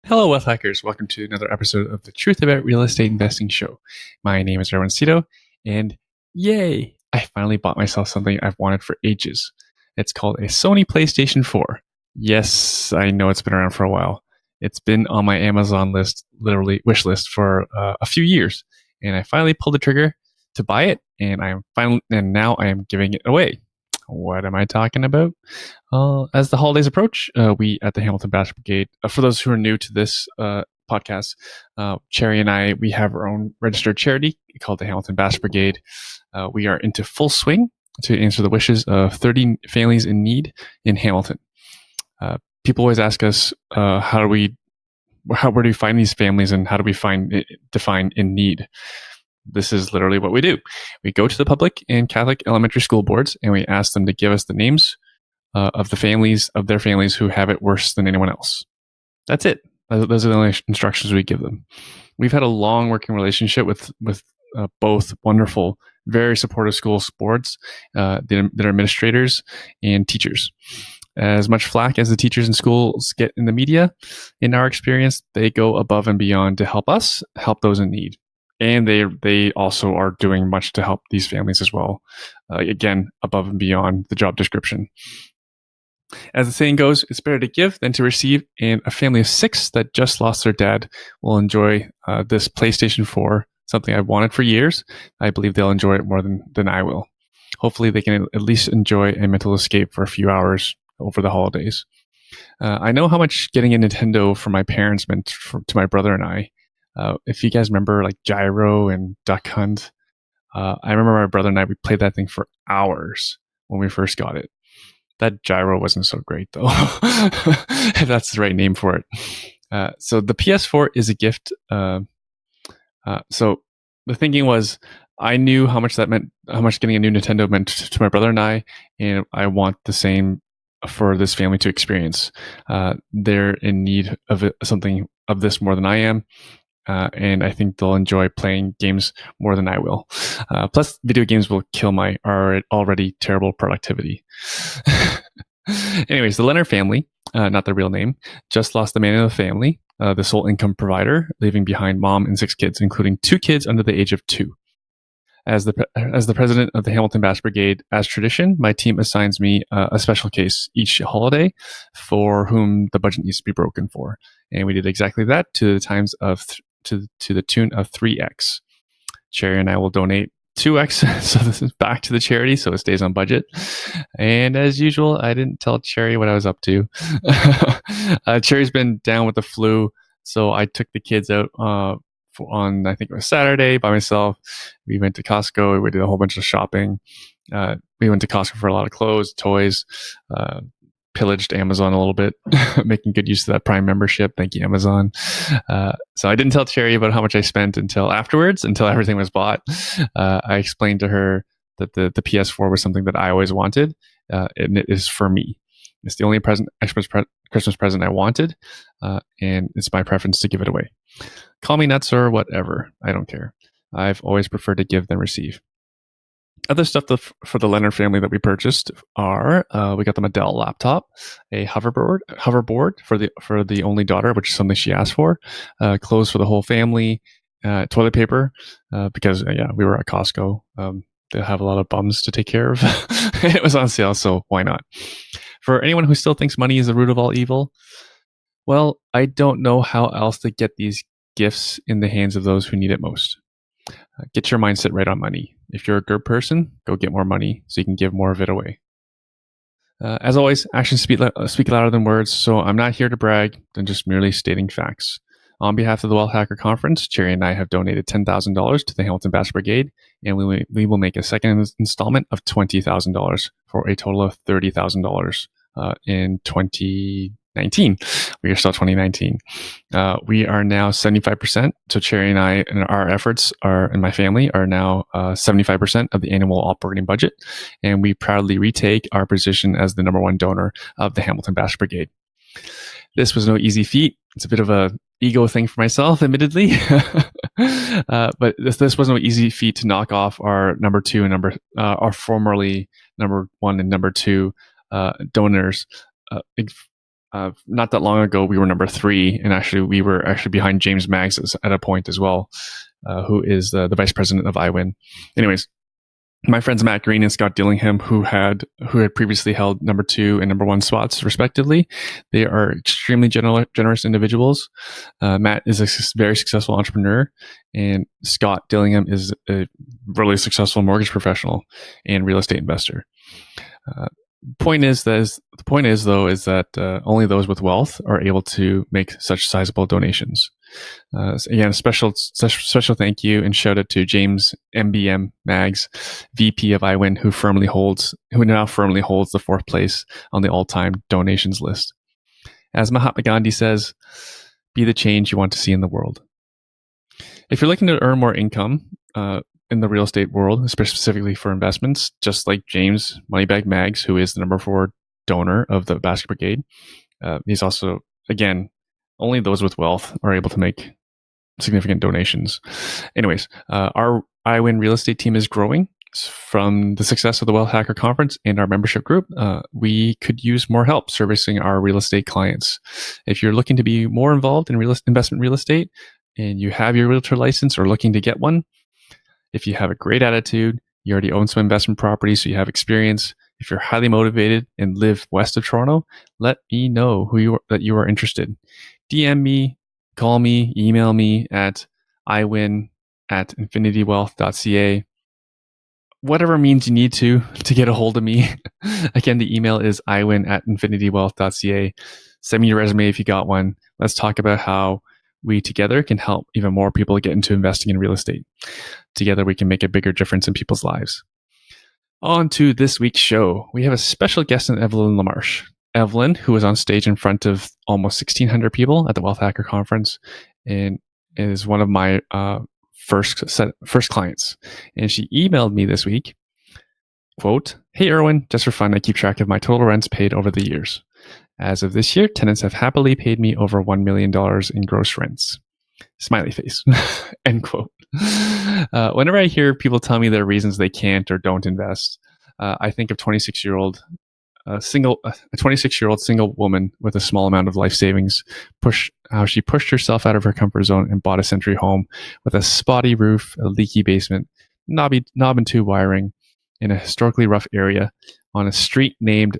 Hello, wealth hackers. Welcome to another episode of the Truth About Real Estate Investing Show. My name is Erwin Cito, and yay, I finally bought myself something I've wanted for ages. It's called a Sony PlayStation 4. Yes, I know it's been around for a while. It's been on my Amazon list, literally wish list, for a few years, and I finally pulled the trigger to buy it, and now I am giving it away. What am I talking about? As the holidays approach, we at the Hamilton Basket Brigade, for those who are new to this podcast, Cherry and I, we have our own registered charity called the Hamilton Basket Brigade. We are into full swing to answer the wishes of 30 families in need in Hamilton. People always ask us, where do we find these families and how do we define in need? This is literally what we do. We go to the public and Catholic elementary school boards and we ask them to give us the names of their families who have it worse than anyone else. That's it. Those are the only instructions we give them. We've had a long working relationship with both wonderful, very supportive school boards, their administrators and teachers. As much flack as the teachers in schools get in the media, in our experience, they go above and beyond to help us help those in need. And they also are doing much to help these families as well. Again, above and beyond the job description. As the saying goes, it's better to give than to receive. And a family of 6 that just lost their dad will enjoy this PlayStation 4, something I've wanted for years. I believe they'll enjoy it more than I will. Hopefully, they can at least enjoy a mental escape for a few hours over the holidays. I know how much getting a Nintendo for my parents meant to my brother and I. If you guys remember like Gyro and Duck Hunt, I remember my brother and I, we played that thing for hours when we first got it. That Gyro wasn't so great though, if that's the right name for it. So the PS4 is a gift. So the thinking was, I knew how much getting a new Nintendo meant to my brother and I want the same for this family to experience. They're in need of something of this more than I am. And I think they'll enjoy playing games more than I will. Plus, video games will kill my already terrible productivity. Anyways, the Leonard family, not their real name, just lost the man of the family, the sole income provider, leaving behind mom and 6 kids, including 2 kids under the age of 2. As the president of the Hamilton Basket Brigade, as tradition, my team assigns me a special case each holiday for whom the budget needs to be broken for. And we did exactly that to the tune of 3x. Cherry and I will donate 2x, so this is back to the charity, so it stays on budget. And as usual, I didn't tell Cherry what I was up to. Cherry's been down with the flu, so I took the kids out on, I think it was Saturday, by myself. We went to Costco. We did a whole bunch of shopping. We went to Costco for a lot of clothes, toys, pillaged Amazon a little bit, making good use of that Prime membership. Thank you, Amazon. So I didn't tell Cherry about how much I spent until afterwards, until everything was bought. I explained to her that the PS4 was something that I always wanted, and it is for me. It's the only Christmas present I wanted, and it's my preference to give it away. Call me nuts or whatever. I don't care. I've always preferred to give than receive. Other stuff for the Leonard family that we purchased are we got them a Dell laptop, a hoverboard for the only daughter, which is something she asked for, clothes for the whole family, toilet paper because we were at Costco. They have a lot of bums to take care of. It was on sale, so why not? For anyone who still thinks money is the root of all evil, well, I don't know how else to get these gifts in the hands of those who need it most. Get your mindset right on money. If you're a good person, go get more money so you can give more of it away. As always, actions speak louder than words, so I'm not here to brag, I'm just merely stating facts. On behalf of the Wealth Hacker Conference, Cherry and I have donated $10,000 to the Hamilton Basket Brigade, and we will make a second installment of $20,000 for a total of $30,000 in 2019. We are still 2019. We are now 75%. So Cherry and I and our efforts and my family are now 75% of the annual operating budget. And we proudly retake our position as the number 1 donor of the Hamilton Basket Brigade. This was no easy feat. It's a bit of a ego thing for myself, admittedly. But this was no easy feat to knock off our number 2 and our formerly number 1 and number 2 donors Not that long ago, we were number 3, and actually we were behind James Maggs at a point as well, who is the vice president of IWIN. Anyways, my friends Matt Green and Scott Dillingham, who had previously held number 2 and number 1 spots respectively, they are extremely generous individuals. Matt is a very successful entrepreneur, and Scott Dillingham is a really successful mortgage professional and real estate investor. The point is that only those with wealth are able to make such sizable donations. So again, a special thank you and shout out to James MBM Maggs, VP of IWIN, who now firmly holds the 4th place on the all-time donations list. As Mahatma Gandhi says, be the change you want to see in the world. If you're looking to earn more income in the real estate world, specifically for investments, just like James Moneybag Maggs, who is the number 4 donor of the Basket Brigade, he's also, again, only those with wealth are able to make significant donations. Anyways, our IWIN real estate team is growing. From the success of the Wealth Hacker Conference and our membership group, we could use more help servicing our real estate clients. If you're looking to be more involved in investment real estate and you have your realtor license or looking to get one, if you have a great attitude, you already own some investment properties, so you have experience, if you're highly motivated and live west of Toronto, let me know that you are interested. DM me, call me, email me at iwin@infinitywealth.ca. Whatever means you need to get a hold of me. Again, the email is iwin@infinitywealth.ca. Send me your resume if you got one. Let's talk about how we together can help even more people get into investing in real estate. Together, we can make a bigger difference in people's lives. On to this week's show. We have a special guest in Evelyn Lamarsh. Evelyn, who was on stage in front of almost 1,600 people at the Wealth Hacker Conference, and is one of my first clients. And she emailed me this week, quote, "Hey, Erwin, just for fun, I keep track of my total rents paid over the years. As of this year, tenants have happily paid me over $1 million in gross rents." Smiley face, end quote. Whenever I hear people tell me their reasons they can't or don't invest, I think of 26-year-old single woman with a small amount of life savings, how she pushed herself out of her comfort zone and bought a century home with a spotty roof, a leaky basement, knob and tube wiring in a historically rough area on a street that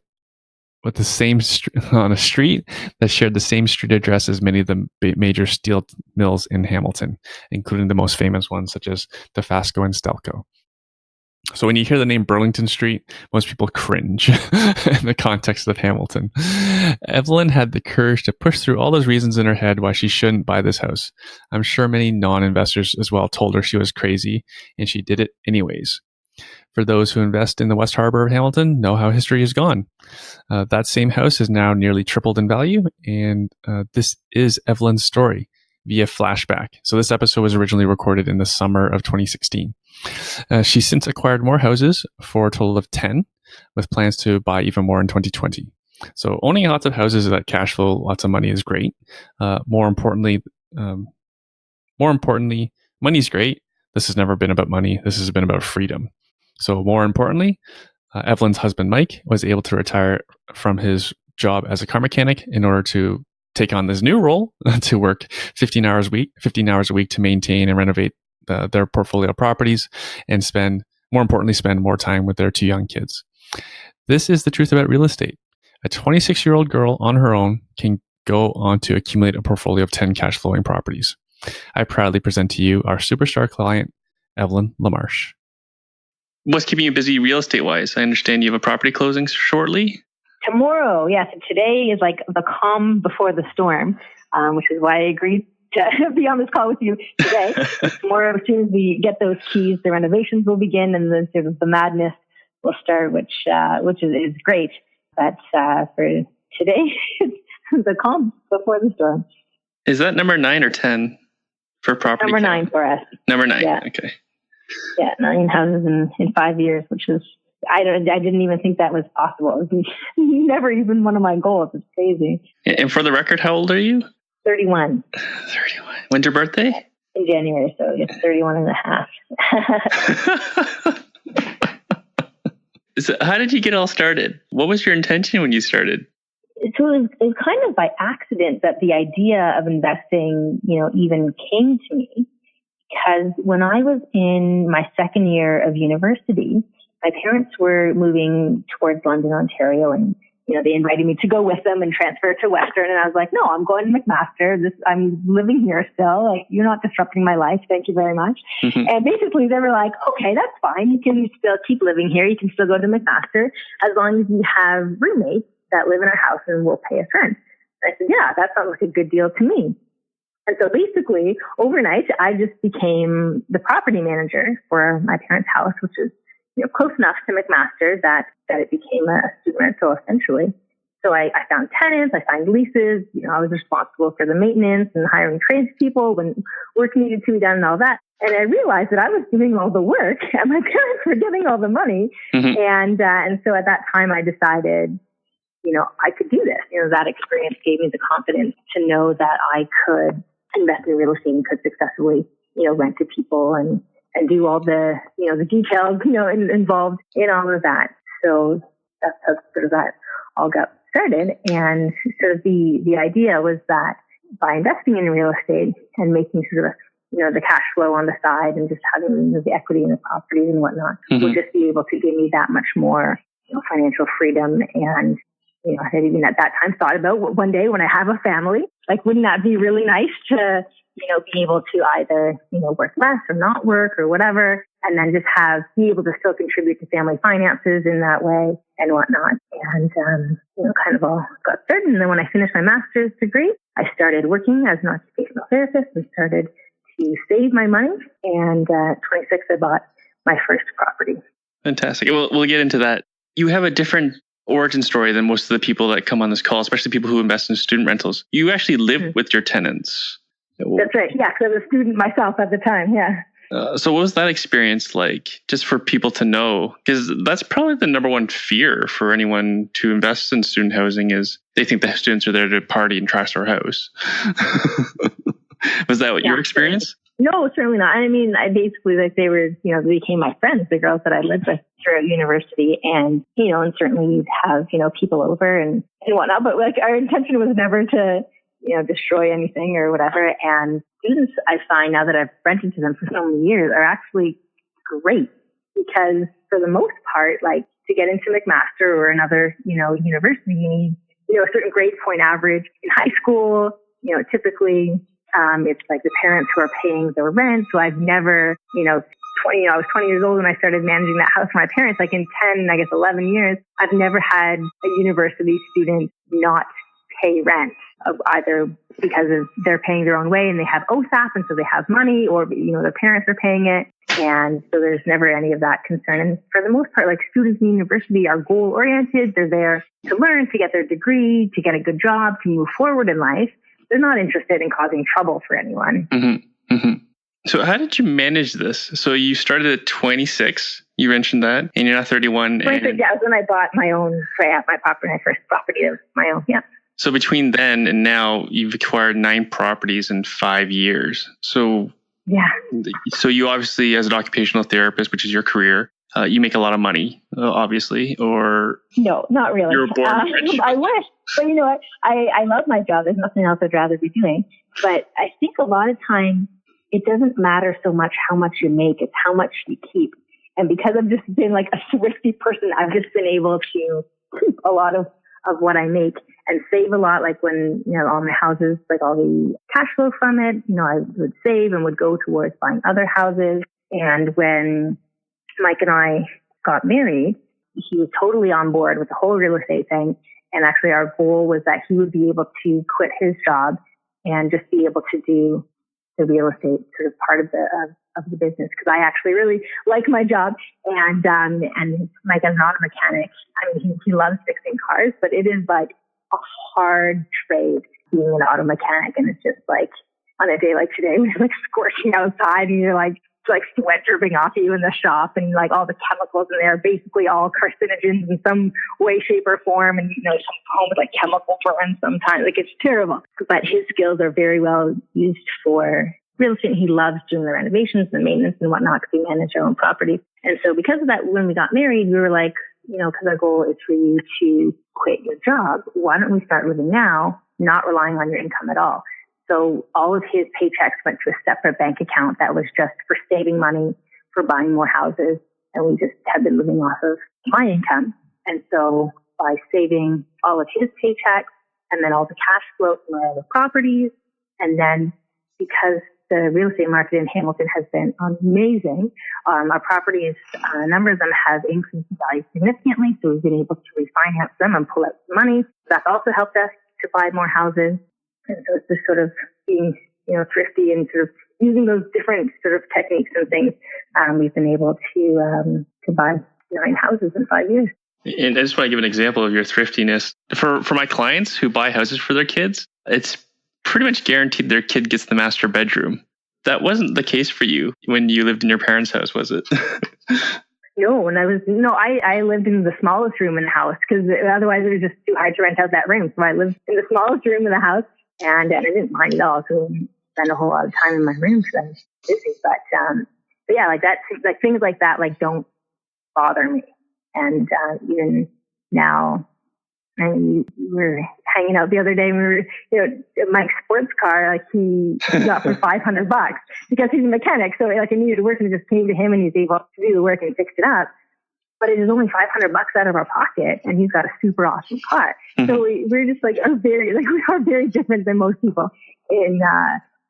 shared the same street address as many of the major steel mills in Hamilton, including the most famous ones such as Dofasco and Stelco. So when you hear the name Burlington Street, most people cringe in the context of Hamilton. Evelyn had the courage to push through all those reasons in her head why she shouldn't buy this house. I'm sure many non-investors as well told her she was crazy, and she did it anyways. For those who invest in the West Harbour of Hamilton, know how history has gone. That same house is now nearly tripled in value, and this is Evelyn's story via flashback. So this episode was originally recorded in the summer of 2016. She's since acquired more houses for a total of 10, with plans to buy even more in 2020. So owning lots of houses that cash flow lots of money is great. More importantly, money's great. This has never been about money. This has been about freedom. So more importantly, Evelyn's husband, Mike, was able to retire from his job as a car mechanic in order to take on this new role to work 15 hours a week to maintain and renovate their portfolio properties and spend more time with their 2 young kids. This is the truth about real estate. A 26-year-old girl on her own can go on to accumulate a portfolio of 10 cash flowing properties. I proudly present to you our superstar client, Evelyn Lamarsh. What's keeping you busy real estate wise? I understand you have a property closing shortly. Tomorrow, yes. Today is like the calm before the storm, which is why I agreed to be on this call with you today. Tomorrow, as soon as we get those keys, the renovations will begin, and then sort of the madness will start, which is great. But for today, it's the calm before the storm. Is that number 9 or 10 for property? Number 9 for us. Number 9. Yeah. Okay. Yeah, 9 houses in 5 years, which is I didn't even think that was possible. It was never even one of my goals. It's crazy. And for the record, how old are you? 31. 31. When's your birthday? In January, so it's 31 and a half. So how did you get all started? What was your intention when you started? So it was kind of by accident that the idea of investing, even came to me, because when I was in my second year of university, my parents were moving towards London, Ontario, and they invited me to go with them and transfer to Western. And I was like, no, I'm going to McMaster. I'm living here still. Like, you're not disrupting my life. Thank you very much. Mm-hmm. And basically they were like, okay, that's fine. You can still keep living here. You can still go to McMaster as long as you have roommates that live in our house and will pay us rent. And I said, yeah, that sounds like a good deal to me. And so basically overnight, I just became the property manager for my parents' house, which is close enough to McMaster that it became a student rental essentially. So I found tenants, I signed leases, I was responsible for the maintenance and hiring tradespeople when work needed to be done and all that. And I realized that I was doing all the work and my parents were getting all the money. Mm-hmm. And so at that time I decided, I could do this. That experience gave me the confidence to know that I could invest in real estate and could successfully, rent to people and do all the, the details, involved in all of that. So that's how sort of that all got started. And sort of the idea was that by investing in real estate and making sort of, the cash flow on the side and just having the equity in the properties and whatnot, mm-hmm. would just be able to give me that much more, financial freedom. And, I had even at that time thought about one day when I have a family, like, wouldn't that be really nice to, be able to either, work less or not work or whatever, and then just be able to still contribute to family finances in that way and whatnot. And, kind of all got started. And then when I finished my master's degree, I started working as an occupational therapist and started to save my money. And at 26, I bought my first property. Fantastic. We'll get into that. You have a different origin story than most of the people that come on this call, especially people who invest in student rentals. You actually live mm-hmm. with your tenants. That's right. Yeah, because I was a student myself at the time. Yeah. So what was that experience like, just for people to know? Because that's probably the number one fear for anyone to invest in student housing is they think the students are there to party and trash their house. Was that what your experience? No, certainly not. I mean, I basically, they were, they became my friends, the girls that I lived with throughout university. And, and certainly we'd have, people over and whatnot. But our intention was never to, destroy anything or whatever. And students, I find now that I've rented to them for so many years, are actually great because for the most part, to get into McMaster or another, university, you need, a certain grade point average. In high school, typically, it's like the parents who are paying their rent. So I've never, I was 20 years old when I started managing that house for my parents. In 11 years, I've never had a university student not pay rent, either because they're paying their own way and they have OSAP and so they have money, or, their parents are paying it. And so there's never any of that concern. And for the most part, students in university are goal oriented. They're there to learn, to get their degree, to get a good job, to move forward in life. They're not interested in causing trouble for anyone. Mm-hmm. Mm-hmm. So how did you manage this? So you started at 26, you mentioned that, and you're now 31. 26, yeah, that was when I bought my first property of my own, yeah. So between then and now, you've acquired 9 properties in 5 years. So yeah. So you obviously, as an occupational therapist, which is your career, you make a lot of money, obviously, or... No, not really. You're born rich. I wish. But you know what? I love my job. There's nothing else I'd rather be doing. But I think a lot of times it doesn't matter so much how much you make. It's how much you keep. And because I've just been a thrifty person, I've just been able to keep a lot of what I make and save a lot. When, all my houses, all the cash flow from it, I would save and would go towards buying other houses. And when Mike and I got married, he was totally on board with the whole real estate thing. And actually our goal was that he would be able to quit his job and just be able to do the real estate sort of part of the business. Because I actually really like my job. And Mike is an auto mechanic. I mean, he loves fixing cars, but it is a hard trade being an auto mechanic. And it's just on a day like today, when it's scorching outside and you're sweat dripping off you in the shop and all the chemicals in there are basically all carcinogens in some way, shape or form. And, some home with chemical burns sometimes. It's terrible. But his skills are very well used for real estate. He loves doing the renovations and maintenance and whatnot because we manage our own property. And so because of that, when we got married, we were because our goal is for you to quit your job, why don't we start living now, not relying on your income at all? So all of his paychecks went to a separate bank account that was just for saving money, for buying more houses. And we just have been living off of my income. And so by saving all of his paychecks and then all the cash flow from our other properties, and then because the real estate market in Hamilton has been amazing, our properties, a number of them have increased in value significantly. So we've been able to refinance them and pull out some money. That's also helped us to buy more houses. And so it's just sort of being, thrifty and sort of using those different sort of techniques and things. We've been able to buy 9 houses in 5 years. And I just want to give an example of your thriftiness. For my clients who buy houses for their kids, it's pretty much guaranteed their kid gets the master bedroom. That wasn't the case for you when you lived in your parents' house, was it? No, I lived in the smallest room in the house because otherwise it was just too hard to rent out that room. So I lived in the smallest room in the house, and I didn't mind at all. So I didn't spend a whole lot of time in my room because I was busy. But yeah, like that, like things like that, like don't bother me. And even now, we were hanging out the other day. We were, Mike's sports car, like he got for $500 because he's a mechanic. So like I needed to work, and just came to him, and he's able to do the work and fixed it up. But it is only $500 out of our pocket, and he's got a super awesome car. Mm-hmm. So we're just we are very different than most people in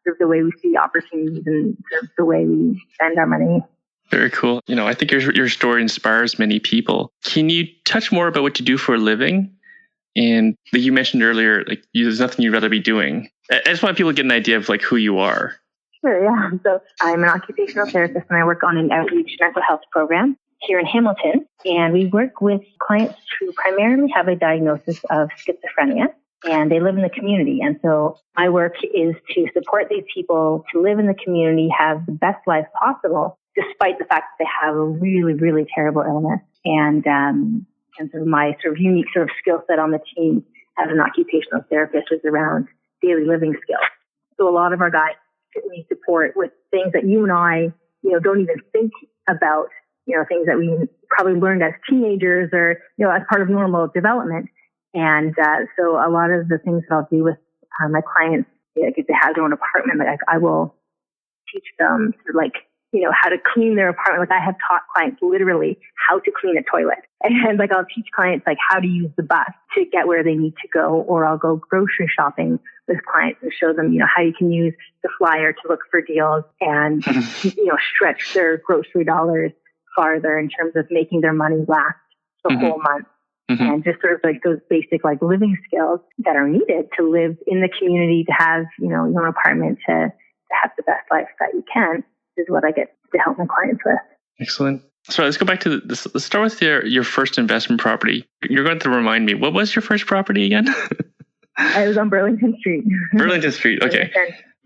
sort of the way we see opportunities and sort of the way we spend our money. Very cool. I think your story inspires many people. Can you touch more about what you do for a living? And like you mentioned earlier, there's nothing you'd rather be doing. I just want people to get an idea of who you are. Sure, yeah. So I'm an occupational therapist, and I work on an outreach mental health program here in Hamilton. And we work with clients who primarily have a diagnosis of schizophrenia, and they live in the community. And so my work is to support these people to live in the community, have the best life possible, despite the fact that they have a really, really terrible illness. And so my sort of unique sort of skill set on the team as an occupational therapist is around daily living skills. So a lot of our guys need support with things that you and I, don't even think about, things that we probably learned as teenagers or, as part of normal development. And so a lot of the things that I'll do with my clients, if they have their own apartment, I will teach them sort of how to clean their apartment. I have taught clients literally how to clean a toilet. And I'll teach clients how to use the bus to get where they need to go, or I'll go grocery shopping with clients and show them, how you can use the flyer to look for deals and, stretch their grocery dollars farther in terms of making their money last the mm-hmm. whole month. Mm-hmm. And just sort of those basic living skills that are needed to live in the community, to have, your own apartment, to have the best life that you can, is what I get to help my clients with. Excellent. So let's go back to this. Let's start with your first investment property. You're going to remind me, what was your first property again? I was on Burlington Street. Burlington Street. Okay.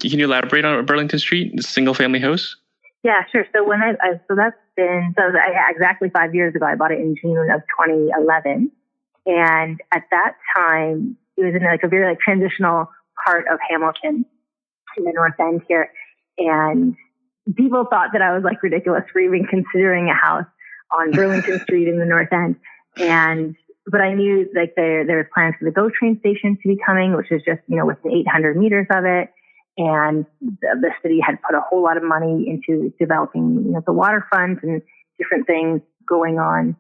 Can you elaborate on Burlington Street, the single family house? Yeah, sure. So exactly 5 years ago, I bought it in June of 2011. And at that time, it was in a very transitional part of Hamilton in the North End here. And people thought that I was ridiculous for even considering a house on Burlington Street in the North End. But I knew there were plans for the GO train station to be coming, which is just, within 800 meters of it. And the city had put a whole lot of money into developing, the waterfront and different things going on.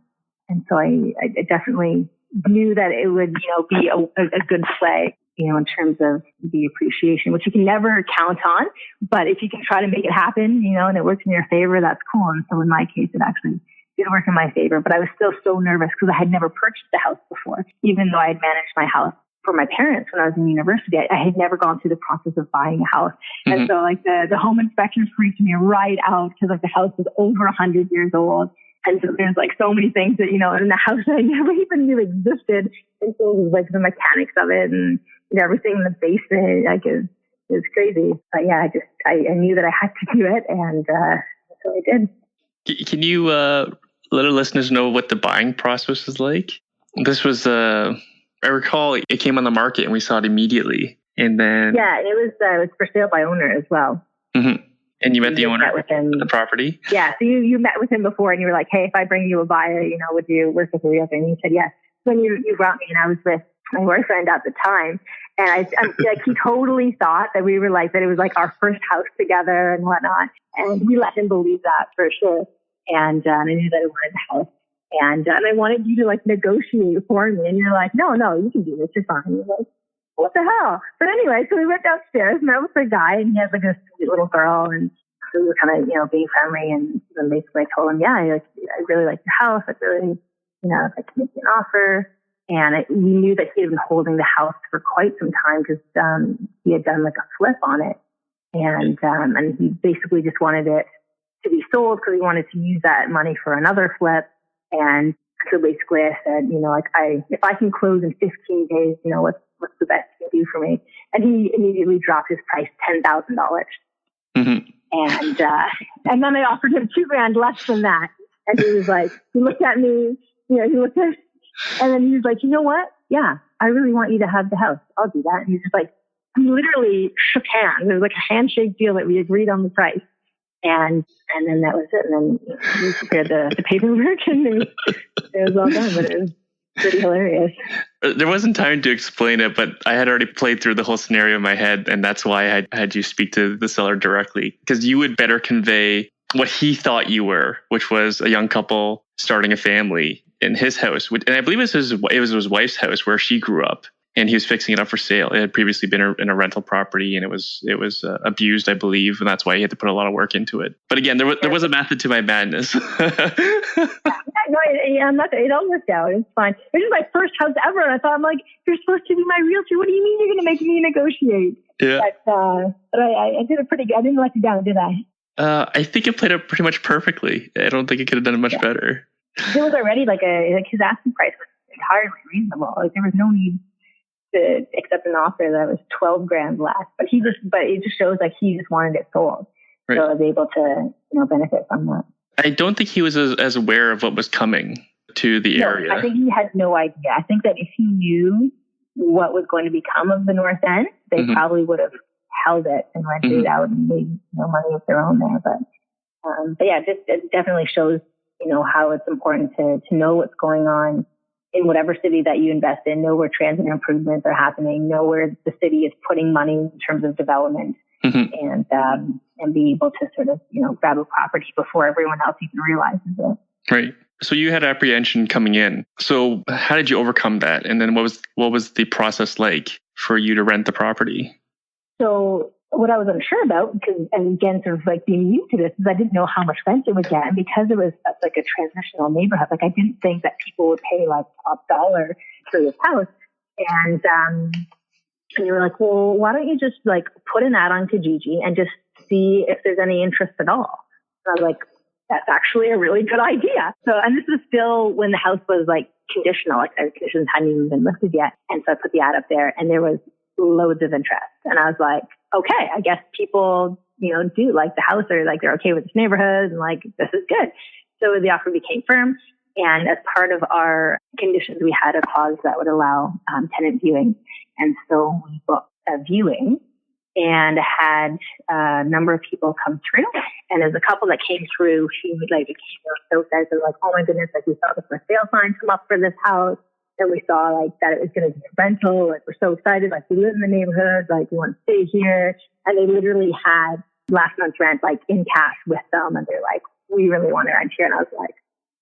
And so I definitely knew that it would, be a good play, in terms of the appreciation, which you can never count on. But if you can try to make it happen, and it works in your favor, that's cool. And so in my case, it actually did work in my favor. But I was still so nervous because I had never purchased a house before, even though I had managed my house for my parents when I was in university. I had never gone through the process of buying a house. Mm-hmm. And so the home inspectors freaked me right out because the house was over 100 years old. And so there's so many things that, in the house that I never even knew existed. And so it was the mechanics of it and everything in the basement. It was crazy. But yeah, I knew that I had to do it. And so I did. Can you let our listeners know what the buying process is like? This was, I recall it came on the market and we saw it immediately. And then... Yeah, it was for sale by owner as well. Mm-hmm. And you met the owner of the property? Yeah. So you met with him before and you were like, hey, if I bring you a buyer, would you work with me? And he said, yes. Then you brought me and I was with my boyfriend at the time. And I'm like, he totally thought that we were like, that it was like our first house together and whatnot. And we let him believe that for sure. And I knew that I wanted the house. And I wanted you to like negotiate for me. And you're like, no, you can do this. You're fine. You're like, what the hell? But anyway, so we went downstairs, met with the guy, and he had like a sweet little girl. And so we were kind of, being friendly. And then basically I told him, yeah, I really like your house. I really, if I can make you an offer. And we knew that he had been holding the house for quite some time because he had done like a flip on it. And he basically just wanted it to be sold because he wanted to use that money for another flip. And so basically I said, if I can close in 15 days, what's the best you can do for me? And he immediately dropped his price $10,000. Mm-hmm. And then I offered him $2,000 less than that. And he was like, he looked at me, and then he was like, you know what? Yeah, I really want you to have the house. I'll do that. And he's just like, we literally shook hands. It was like a handshake deal that we agreed on the price. And then that was it. And then we prepared the paperwork and it was all done, but it was pretty hilarious. There wasn't time to explain it, but I had already played through the whole scenario in my head. And that's why I had you speak to the seller directly, because you would better convey what he thought you were, which was a young couple starting a family in his house. And I believe it was his wife's house where she grew up. And he was fixing it up for sale. It had previously been in a rental property, and it was abused, I believe, and that's why he had to put a lot of work into it. But again, there was a method to my madness. No, it all worked out. It's fine. It was my first house ever, and I thought, I'm like, you're supposed to be my realtor. What do you mean you're going to make me negotiate? Yeah. But I did it pretty good. I didn't let you down, did I? I think it played out pretty much perfectly. I don't think it could have done it much better. It was already his asking price was entirely reasonable. Like there was no need to accept an offer that was $12,000 less, but it just shows like he just wanted it sold. Right. So I was able to, benefit from that. I don't think he was as aware of what was coming to the area. I think he had no idea. I think that if he knew what was going to become of the North End, they probably would have held it and rented it out and made money of their own there. But yeah, it definitely shows, how it's important to know what's going on in whatever city that you invest in, know where transit improvements are happening, know where the city is putting money in terms of development, and be able to sort of, grab a property before everyone else even realizes it. Right. So you had apprehension coming in. So how did you overcome that? And then what was the process like for you to rent the property? So what I was unsure about, and again, sort of like being new to this, is I didn't know how much rent it would get. And because it was like a transitional neighborhood, like I didn't think that people would pay like top dollar for this house. And you were like, well, why don't you just like put an ad on Kijiji and just see if there's any interest at all? And I was like, that's actually a really good idea. So, and this was still when the house was like conditional, like the conditions hadn't even been lifted yet. And so I put the ad up there and there was loads of interest. And I was like, okay, I guess people, do like the house, or like they're okay with this neighborhood and like, this is good. So the offer became firm. And as part of our conditions, we had a clause that would allow tenant viewing. And so we booked a viewing and had a number of people come through. And as a couple that came through, she was like, so excited. They're like, oh my goodness, like we saw the for sale sign come up for this house. And we saw like that it was going to be a rental. Like we're so excited. Like we live in the neighborhood. Like we want to stay here. And they literally had last month's rent like in cash with them. And they're like, we really want to rent here. And I was like,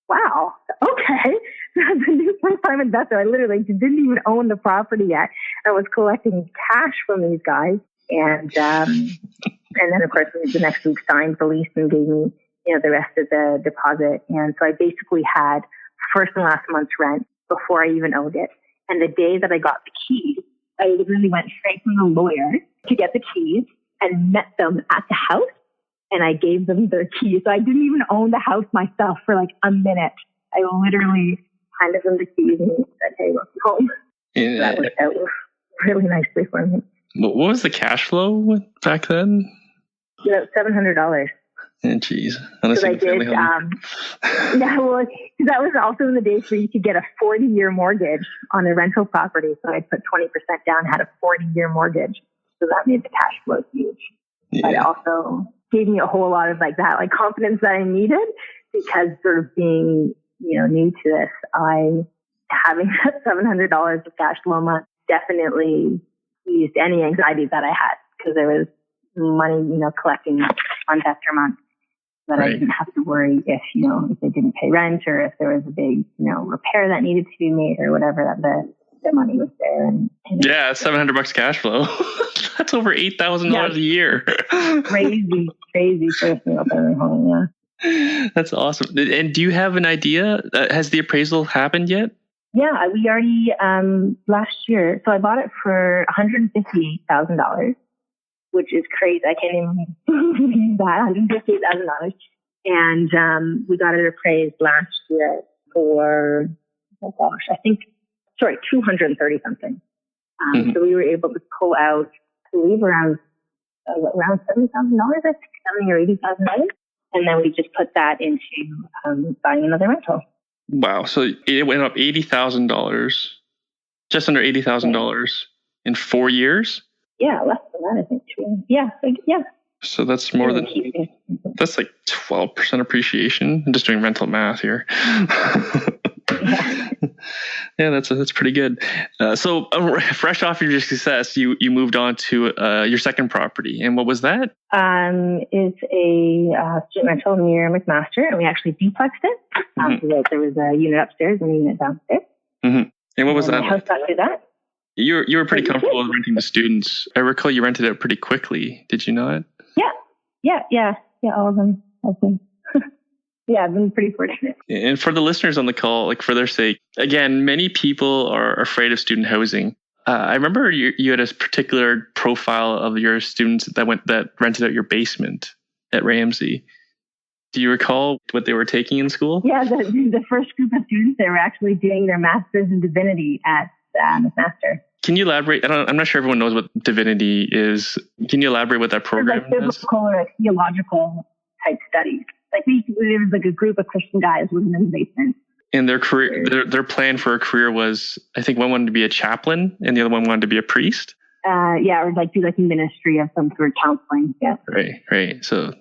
wow, okay. As a new first-time investor, I literally didn't even own the property yet. I was collecting cash from these guys. And then of course the next week signed the lease and gave me, the rest of the deposit. And so I basically had first and last month's rent before I even owned it. And the day that I got the keys, I literally went straight from the lawyer to get the keys and met them at the house. And I gave them their keys. So I didn't even own the house myself for like a minute. I literally handed them the keys and said, hey, welcome home. Yeah. So that worked out really nicely for me. What was the cash flow back then? $700. Jeez. Because I did, because that was also in the days where you could get a 40-year mortgage on a rental property. So I put 20% down, had a 40-year mortgage. So that made the cash flow huge. Yeah. But also, gave me a whole lot of like that, like confidence that I needed, because sort of being, new to this, having that $700 of cash flow month definitely eased any anxiety that I had, because there was money, collecting month after month, that I didn't have to worry if they didn't pay rent, or if there was a big, repair that needed to be made or whatever, that the money was there. And yeah, $700 cash flow. That's over $8,000 a year. crazy for a single family home. Yeah. That's awesome. And do you have an idea? Has the appraisal happened yet? Yeah, we already, last year, so I bought it for $158,000, which is crazy. I can't even believe that, $158,000. And we got it appraised last year for, $230 something. So we were able to pull out, I believe, around $70,000, I think, $70,000 or $80,000. And then we just put that into buying another rental. Wow. So it went up $80,000, just under $80,000 in 4 years? Yeah, less than that, I think. Yeah. So that's more than, that's like 12% appreciation. I'm just doing mental math here. Yeah, that's pretty good. So fresh off your success, you moved on to your second property. And what was that? It's a student rental near McMaster, and we actually duplexed it. So there was a unit upstairs and a unit downstairs. Mm-hmm. And what was that? How got through that? You were pretty comfortable renting to students. I recall you rented it pretty quickly. Did you not? Yeah. All of them. Yeah, I've been pretty fortunate. And for the listeners on the call, like for their sake, again, many people are afraid of student housing. I remember you had a particular profile of your students that rented out your basement at Ramsey. Do you recall what they were taking in school? Yeah, the first group of students, they were actually doing their master's in divinity at McMaster. Can you elaborate? I'm not sure everyone knows what divinity is. Can you elaborate what that program is? Like biblical or theological type studies. Like there was like a group of Christian guys living in the basement. And their career, their plan for a career was, I think one wanted to be a chaplain and the other one wanted to be a priest. Or like do like ministry of some sort of counseling. Yeah. Right. So,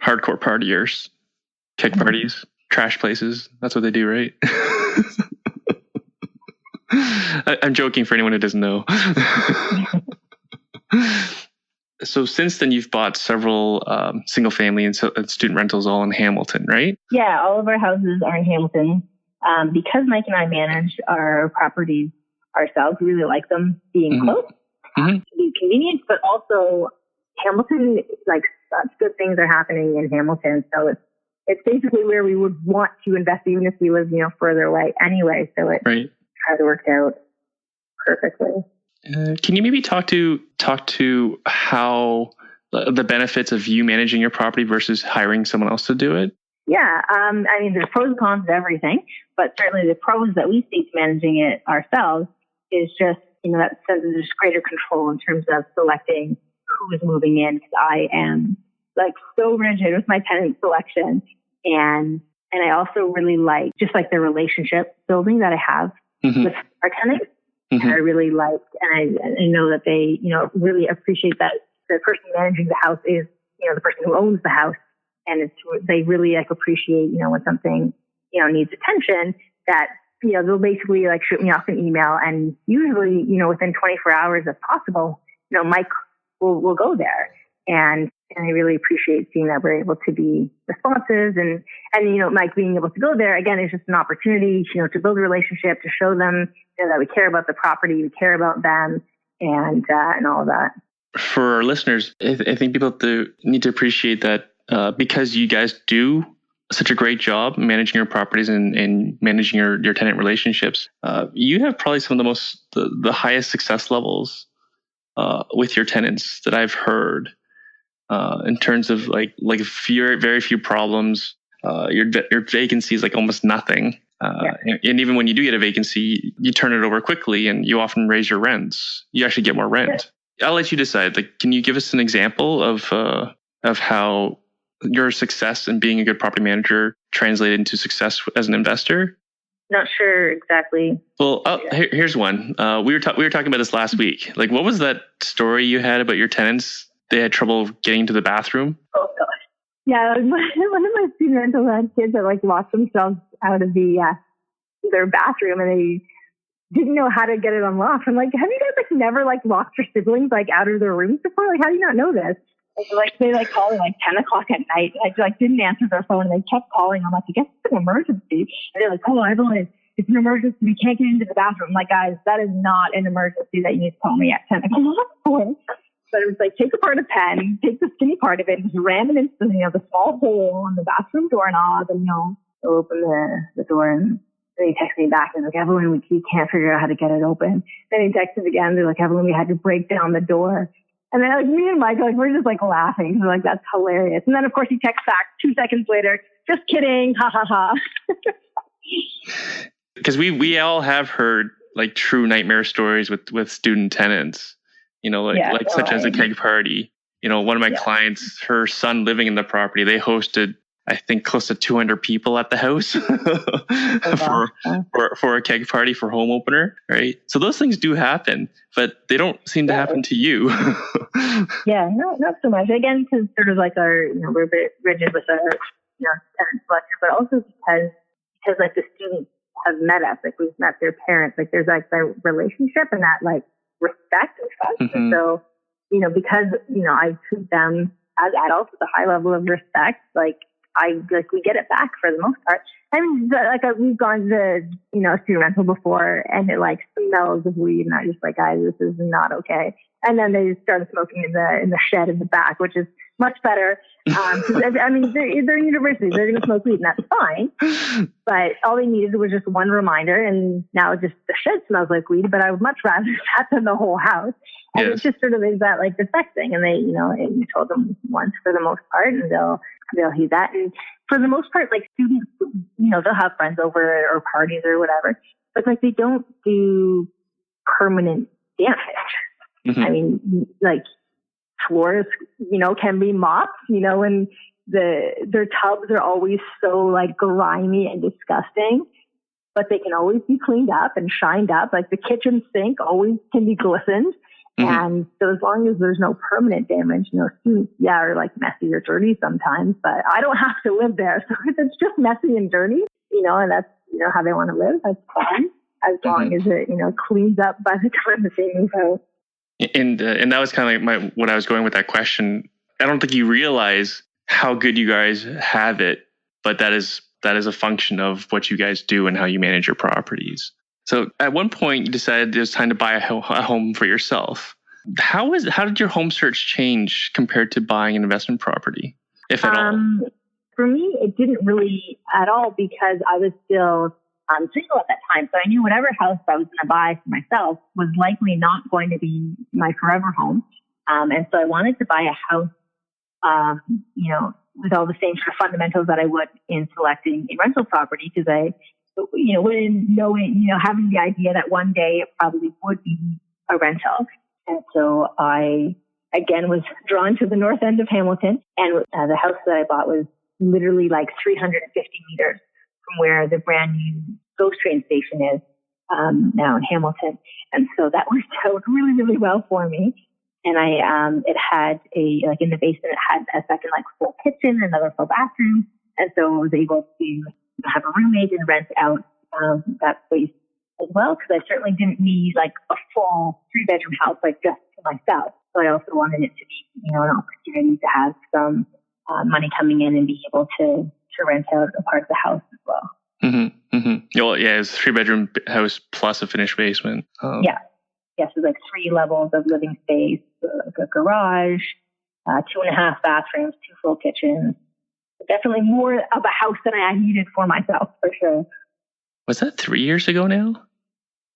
hardcore partiers, kick parties, trash places. That's what they do, right? I'm joking for anyone who doesn't know. So since then, you've bought several single family and student rentals all in Hamilton, right? Yeah, all of our houses are in Hamilton. Because Mike and I manage our properties ourselves, we really like them being close, to be convenient, but also Hamilton, like such good things are happening in Hamilton. So it's basically where we would want to invest, even if we live, further away anyway. So it has worked out perfectly. Can you maybe talk to how the benefits of you managing your property versus hiring someone else to do it? Yeah. There's pros and cons to everything, but certainly the pros that we see to managing it ourselves is just, that sense of just greater control in terms of selecting who is moving in. Because I am like so rigid with my tenant selection. And I also really like just like the relationship building that I have with our tenants. I really like, and I know that they, really appreciate that the person managing the house is, the person who owns the house. And they really appreciate, when something, needs attention, that, they'll basically shoot me off an email, and usually, within 24 hours if possible, Mike will go there. And I really appreciate seeing that we're able to be responsive and Mike being able to go there again is just an opportunity, to build a relationship, to show them that we care about the property, we care about them and all of that. For our listeners, I think people need to appreciate that because you guys do such a great job managing your properties and managing your tenant relationships. You have probably some of the highest success levels with your tenants that I've heard. In terms of very few problems, your vacancy is almost nothing. And even when you do get a vacancy, you turn it over quickly and you often raise your rents. You actually get more rent. Yeah. I'll let you decide. Can you give us an example of how your success in being a good property manager translated into success as an investor? Not sure exactly. Well, here's one. We were talking about this last week. What was that story you had about your tenants? They had trouble getting to the bathroom. Oh gosh, Yeah, one of my student rentals had kids that like locked themselves out of their bathroom, and they didn't know how to get it unlocked. I'm like, have you guys like never like locked your siblings like out of their rooms before? Like, how do you not know this? They called at like 10 o'clock at night. I like didn't answer their phone, and they kept calling. I'm like, I guess it's an emergency. And they're like, oh, Evelyn, it's an emergency. We can't get into the bathroom. I'm like, guys, that is not an emergency that you need to call me at 10 o'clock for. But it was like, take apart a pen, take the skinny part of it, and just ram it into the small hole on the bathroom doorknob, and open the door. And then he texted me back and like, Evelyn, we can't figure out how to get it open. Then he texted again. They're like, Evelyn, we had to break down the door. And then like me and Mike, like we're just like laughing. We're like, that's hilarious. And then of course he texts back 2 seconds later, just kidding, ha ha ha. Because we all have heard like true nightmare stories with student tenants. Such as a keg party. One of my clients, her son living in the property, they hosted, I think, close to 200 people at the house for a keg party for home opener, right? So those things do happen, but they don't seem to happen to you. Yeah, no, not so much. Again, because sort of like we're a bit rigid with our, tenant selection, but also because like the students have met us, like we've met their parents, like there's like that relationship and that like respect and trust. Mm-hmm. And so, because, I treat them as adults with a high level of respect, we get it back for the most part. I mean, we've gone to, a student rental before and it like smells of weed and I just like, guys, this is not okay. And then they started smoking in the shed in the back, which is much better. I mean, they're universities, they're going to smoke weed and that's fine. But all they needed was just one reminder. And now just the shed smells like weed, but I would much rather that than the whole house. And It just sort of is that like respect thing. And they, and you told them once for the most part and they'll heed that. And for the most part, like students, they'll have friends over or parties or whatever, but like they don't do permanent damage. Mm-hmm. I mean, like floors, can be mopped, and their tubs are always so like grimy and disgusting, but they can always be cleaned up and shined up. Like the kitchen sink always can be glistened. Mm-hmm. And so as long as there's no permanent damage, students, are like messy or dirty sometimes, but I don't have to live there. So if it's just messy and dirty, and that's, how they want to live, that's fine. As long as it, cleans up by the time that they move out. And that was kind of like what I was going with that question. I don't think you realize how good you guys have it, but that is a function of what you guys do and how you manage your properties. So at one point you decided it was time to buy a home for yourself. How did your home search change compared to buying an investment property, if at all? For me, it didn't really at all because I was still single at that time. So I knew whatever house I was going to buy for myself was likely not going to be my forever home. And so I wanted to buy a house, with all the same sort of fundamentals that I would in selecting a rental property because having the idea that one day it probably would be a rental. And so I, again, was drawn to the north end of Hamilton. And the house that I bought was literally like 350 meters from where the brand new GO train station is now in Hamilton. And so that worked out really, really well for me. And it had in the basement, it had a second full kitchen, another full bathroom. And so I was able to have a roommate and rent out that space as well. Cause I certainly didn't need a full 3-bedroom house, just to myself. So I also wanted it to be, an opportunity to have some money coming in and be able to rent out a part of the house as well. Mm-hmm, mm-hmm. Well, yeah, it's a 3-bedroom house plus a finished basement. Yeah. Yes, so 3 levels of living space, a garage, 2.5 bathrooms, 2 full kitchens. Definitely more of a house than I needed for myself, for sure. Was that 3 years ago now?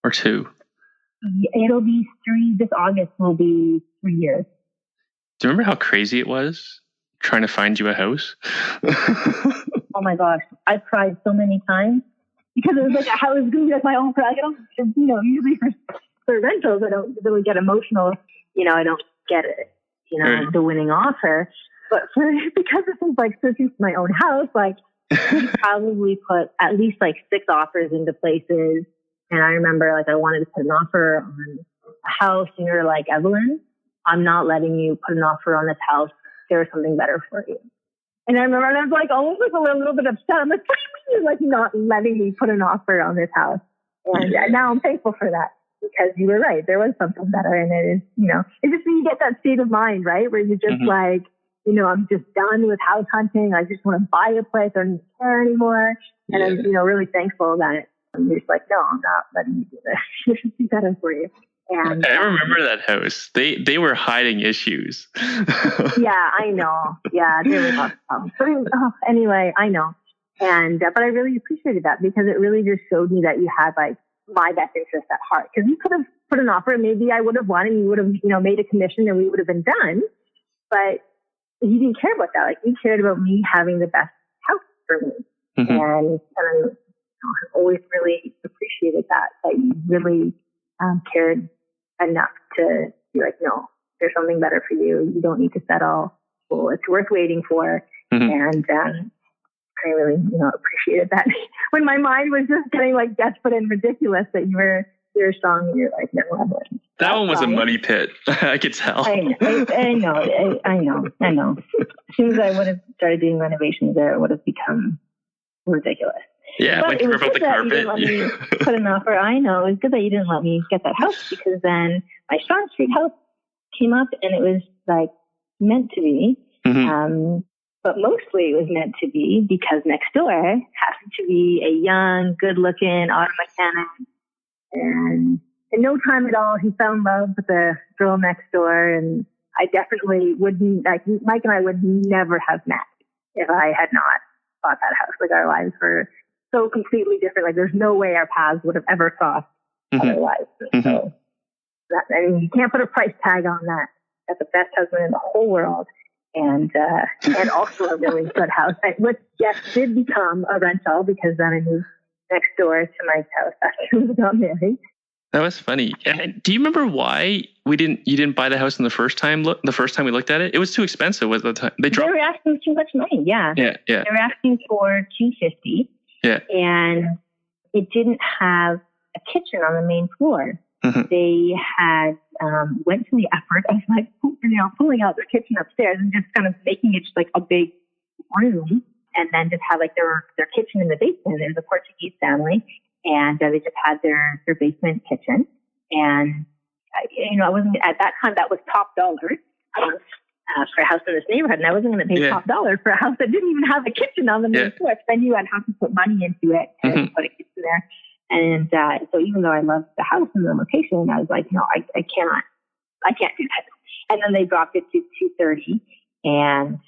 Or 2? It'll be 3. This August will be 3 years. Do you remember how crazy it was trying to find you a house? Oh my gosh. I've tried so many times because it was a house going to be my own project. I don't, usually for rentals, I don't really get emotional. I don't get it, the winning offer. But because this is searching for my own house, we probably put at least 6 offers into places. And I remember I wanted to put an offer on a house and you're like, Evelyn, I'm not letting you put an offer on this house. There's something better for you. And I remember I was like almost like a little bit upset. I'm like, what do you mean you're like not letting me put an offer on this house? And now I'm thankful for that, because you were right. There was something better. And it is, it's just when you get that state of mind, right? Where you're just like, I'm just done with house hunting. I just want to buy a place. I don't care anymore. And I'm, really thankful that you're just like, no, I'm not letting you do this. This should be better for you. And I remember that house. They were hiding issues. Yeah, I know. Yeah, there were lots of problems. But anyway, I know. And but I really appreciated that, because it really just showed me that you had like my best interest at heart. Because you could have put an offer, and maybe I would have won, and you would have made a commission, and we would have been done. But you didn't care about that. Like, you cared about me having the best house for me. And I've always really appreciated that you really cared enough to be like, no, there's something better for you. You don't need to settle. Well, it's worth waiting for. And I really, appreciated that. When my mind was just getting like desperate and ridiculous, that you're strong, and you're like, no, I'm not. That one was a money pit. I could tell. I know. As soon as I would have started doing renovations there, it would have become ridiculous. Yeah, but like you rip up the carpet. You put an offer. I know. It was good that you didn't let me get that house, because then my Strong Street house came up, and it was like meant to be. But mostly it was meant to be because next door happened to be a young, good-looking auto mechanic. And in no time at all, he fell in love with the girl next door. And I definitely wouldn't, like, Mike and I would never have met if I had not bought that house. Like, our lives were so completely different. Like, there's no way our paths would have ever crossed otherwise. So, you can't put a price tag on that. That's the best husband in the whole world. And also a really good house, which did become a rental, because then I moved next door to Mike's house after we got married. That was funny. And do you remember why you didn't buy the house in the first time we looked at it? It was too expensive at the time. They were asking too much money. Yeah. They were asking for $250. Yeah. And it didn't have a kitchen on the main floor. They had went to the effort of like pulling out their kitchen upstairs and just kind of making it just like a big room, and then just have like their kitchen in the basement. There's a Portuguese family, and they just had their basement kitchen. And I wasn't at that time. That was top dollar for a house in this neighborhood, and I wasn't going to pay top dollar for a house that didn't even have a kitchen on the main floor. So I knew I'd have to put money into it to put a kitchen there. And so even though I loved the house and the location, I was like, no, I can't do that. And then they dropped it to $230, and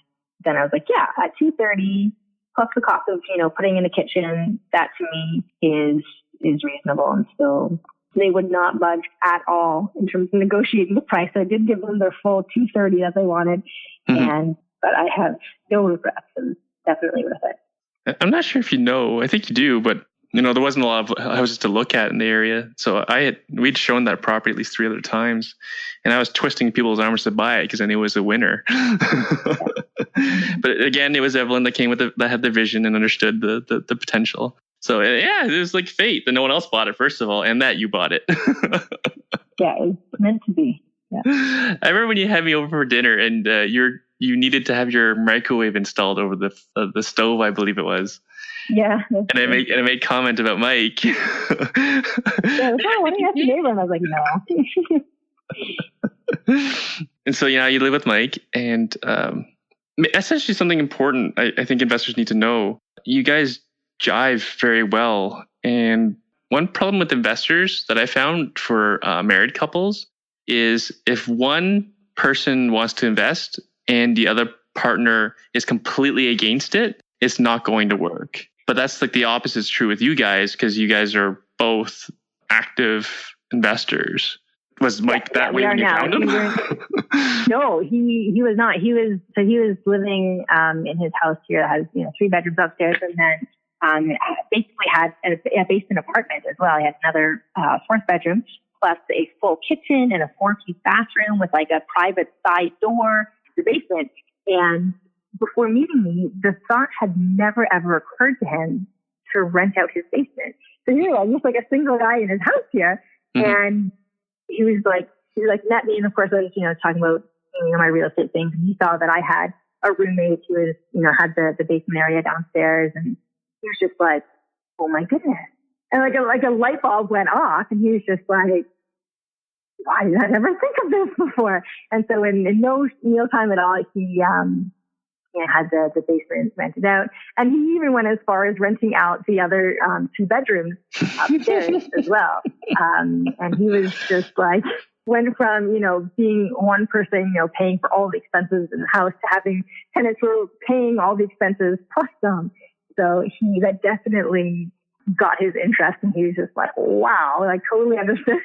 then I was like, yeah, at $230 plus the cost of putting in a kitchen, that to me is reasonable. And still, they would not budge at all in terms of negotiating the price. I did give them their full $230 that they wanted, but I have no regrets, and definitely worth it. I'm not sure if you know. I think you do, but there wasn't a lot of houses to look at in the area. So we'd shown that property at least 3 other times, and I was twisting people's arms to buy it because I knew it was a winner. But again, it was Evelyn that came that had the vision and understood the potential. So it was like fate that no one else bought it, first of all, and that you bought it. Yeah, it was meant to be. Yeah. I remember when you had me over for dinner, and you needed to have your microwave installed over the stove, I believe it was. Yeah. And I made comment about Mike. Yeah, why don't you have your neighbor? And I was like, no. And so, you live with Mike, and essentially something important I think investors need to know. You guys jive very well. And one problem with investors that I found for married couples is if one person wants to invest and the other partner is completely against it, it's not going to work. But that's like the opposite is true with you guys, because you guys are both active investors. Was Mike that way when you found him? No, he was not. He was living in his house here that has 3 bedrooms upstairs, and then basically had a basement apartment as well. He had another 4th bedroom plus a full kitchen and a 4-piece bathroom with like a private side door to the basement. And before meeting me, the thought had never, ever occurred to him to rent out his basement. So he was just like a single guy in his house here. And he was like, met me. And of course, I was, talking about, my real estate things. And he saw that I had a roommate who was, had the basement area downstairs, and he was just like, oh my goodness. And like a light bulb went off, and he was just like, why did I never think of this before? And so in no mealtime at all, he had the basement rented out. And he even went as far as renting out the other 2 bedrooms upstairs as well. And he was just like, went from, being one person, paying for all the expenses in the house to having tenants who were paying all the expenses plus some. So that definitely got his interest, and he was just like, wow, like totally understood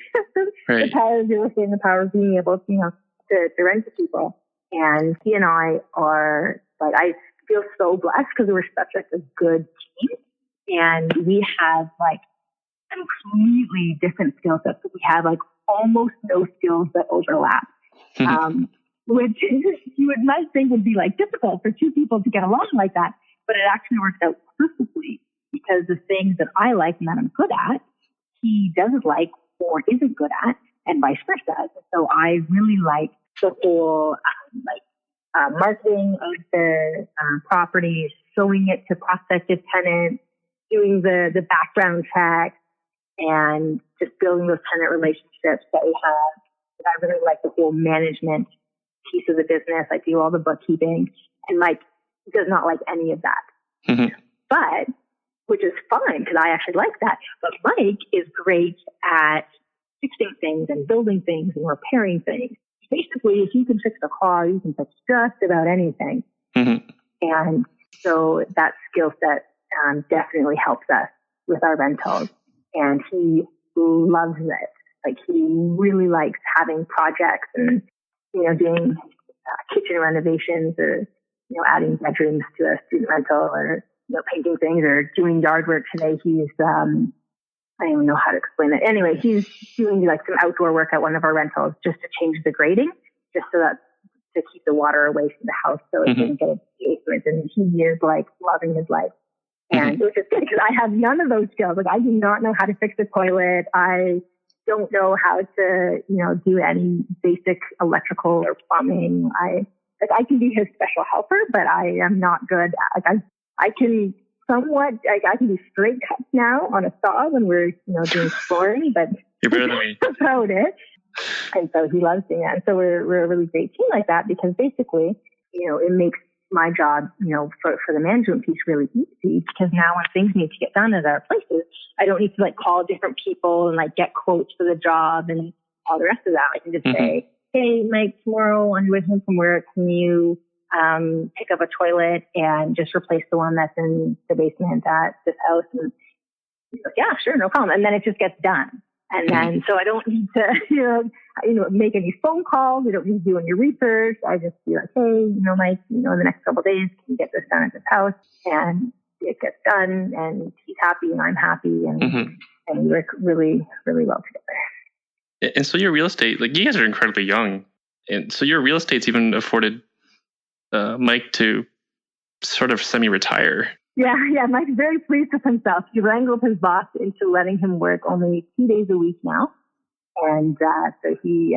the power of real estate and the power of being able to, to rent to people. And he and I are like, I feel so blessed because we're such like a good team, and we have like completely different skill sets. We have like almost no skills that overlap, which you would might think would be like difficult for 2 people to get along like that, but it actually works out perfectly. Because the things that I like and that I'm good at, he doesn't like or isn't good at, and vice versa. So I really like the whole marketing of the properties, showing it to prospective tenants, doing the background check, and just building those tenant relationships that we have. And I really like the whole management piece of the business. I do all the bookkeeping, and Mike does not like any of that. But which is fine because I actually like that. But Mike is great at fixing things and building things and repairing things. Basically, if you can fix a car, you can fix just about anything. And so that skill set definitely helps us with our rentals. And he loves it. Like, he really likes having projects and, doing kitchen renovations or, adding bedrooms to a student rental or, painting things or doing yard work. Today he's, I don't even know how to explain it. Anyway, he's doing like some outdoor work at one of our rentals just to change the grading, just so that to keep the water away from the house so it doesn't get into the basement. And he is like loving his life. And which is good because I have none of those skills. Like, I do not know how to fix a toilet. I don't know how to, do any basic electrical or plumbing. I can be his special helper, but I am not good. I can somewhat, I can do straight cuts now on a saw when we're, doing flooring, but you're better than me. That's about it. And so he loves doing that. And so we're a really great team like that because basically, it makes my job, for the management piece really easy because now when things need to get done at our places, I don't need to like call different people and like get quotes for the job and all the rest of that. I can just say, hey, Mike, tomorrow on your way home from work, can you pick up a toilet and just replace the one that's in the basement at this house? And he's like, yeah, sure, no problem. And then it just gets done. And then, so I don't need to, make any phone calls. I don't need to do any research. I just be like, hey, Mike, in the next couple of days, can you get this done at this house? And it gets done, and he's happy, and I'm happy, and we work really, really well together. And so your real estate, like, you guys are incredibly young, and so your real estate's even afforded Mike to sort of semi-retire. Yeah, Mike's very pleased with himself. He wrangled his boss into letting him work only 2 days a week now. And so he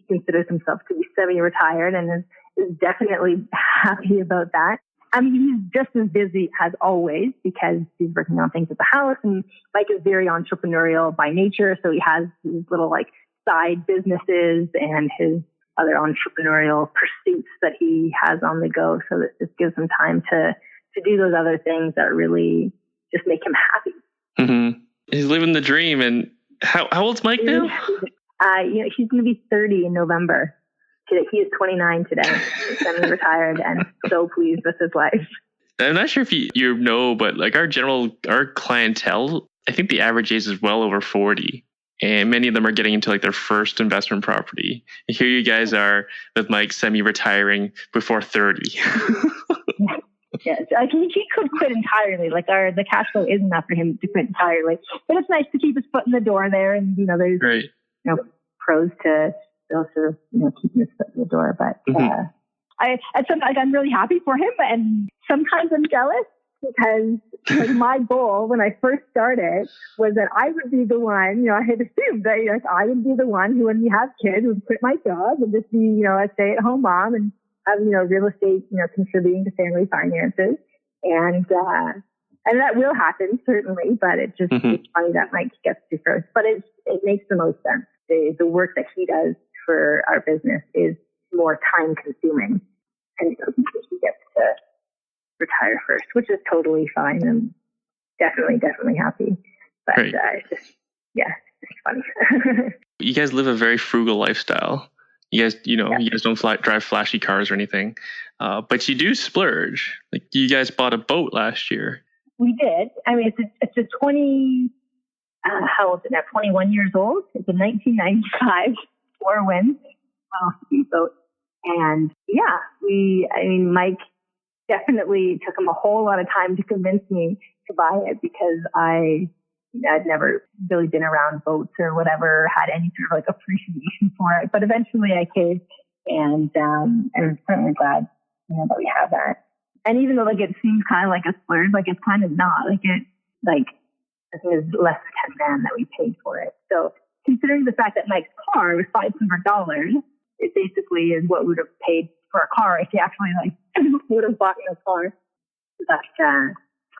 considers himself to be semi-retired and is definitely happy about that. I mean, he's just as busy as always because he's working on things at the house. And Mike is very entrepreneurial by nature. So he has these little like side businesses and his other entrepreneurial pursuits that he has on the go. So this just gives him time to do those other things that really just make him happy. He's living the dream. And how old's Mike now? He's going to be 30 in November. He is 29 today. He's semi-retired and so pleased with his life. I'm not sure if you know, but like our clientele, I think the average age is well over 40. And many of them are getting into like their first investment property. And here you guys are with Mike semi-retiring before 30. Yes, he could quit entirely. Like the cash flow is enough for him to quit entirely. But it's nice to keep his foot in the door there, and there's pros to also keeping his foot in the door. But I'm really happy for him, and sometimes I'm jealous because my goal when I first started was that I would be the one. I had assumed that I would be the one who, when we have kids, would quit my job and just be a stay-at-home mom and of, real estate, contributing to family finances. And that will happen, certainly, but it's just it's funny that Mike gets to first. But it makes the most sense. The work that he does for our business is more time consuming. And so he gets to retire first, which is totally fine. I'm definitely happy. But it's just, it's funny. You guys live a very frugal lifestyle. You guys, you guys don't drive flashy cars or anything, but you do splurge. Like you guys bought a boat last year. We did. I mean, it's a 21 years old. It's a 1995 Four Winds speedboat. And Mike definitely took him a whole lot of time to convince me to buy it because I'd never really been around boats or whatever, had any sort of like appreciation for it. But eventually I caved, and I'm certainly glad, that we have that. And even though like it seems kind of like a splurge, like it's kind of not. I think it's less than $10,000 that we paid for it. So considering the fact that Mike's car was $500, it basically is what we would have paid for a car if he actually would have bought a car. But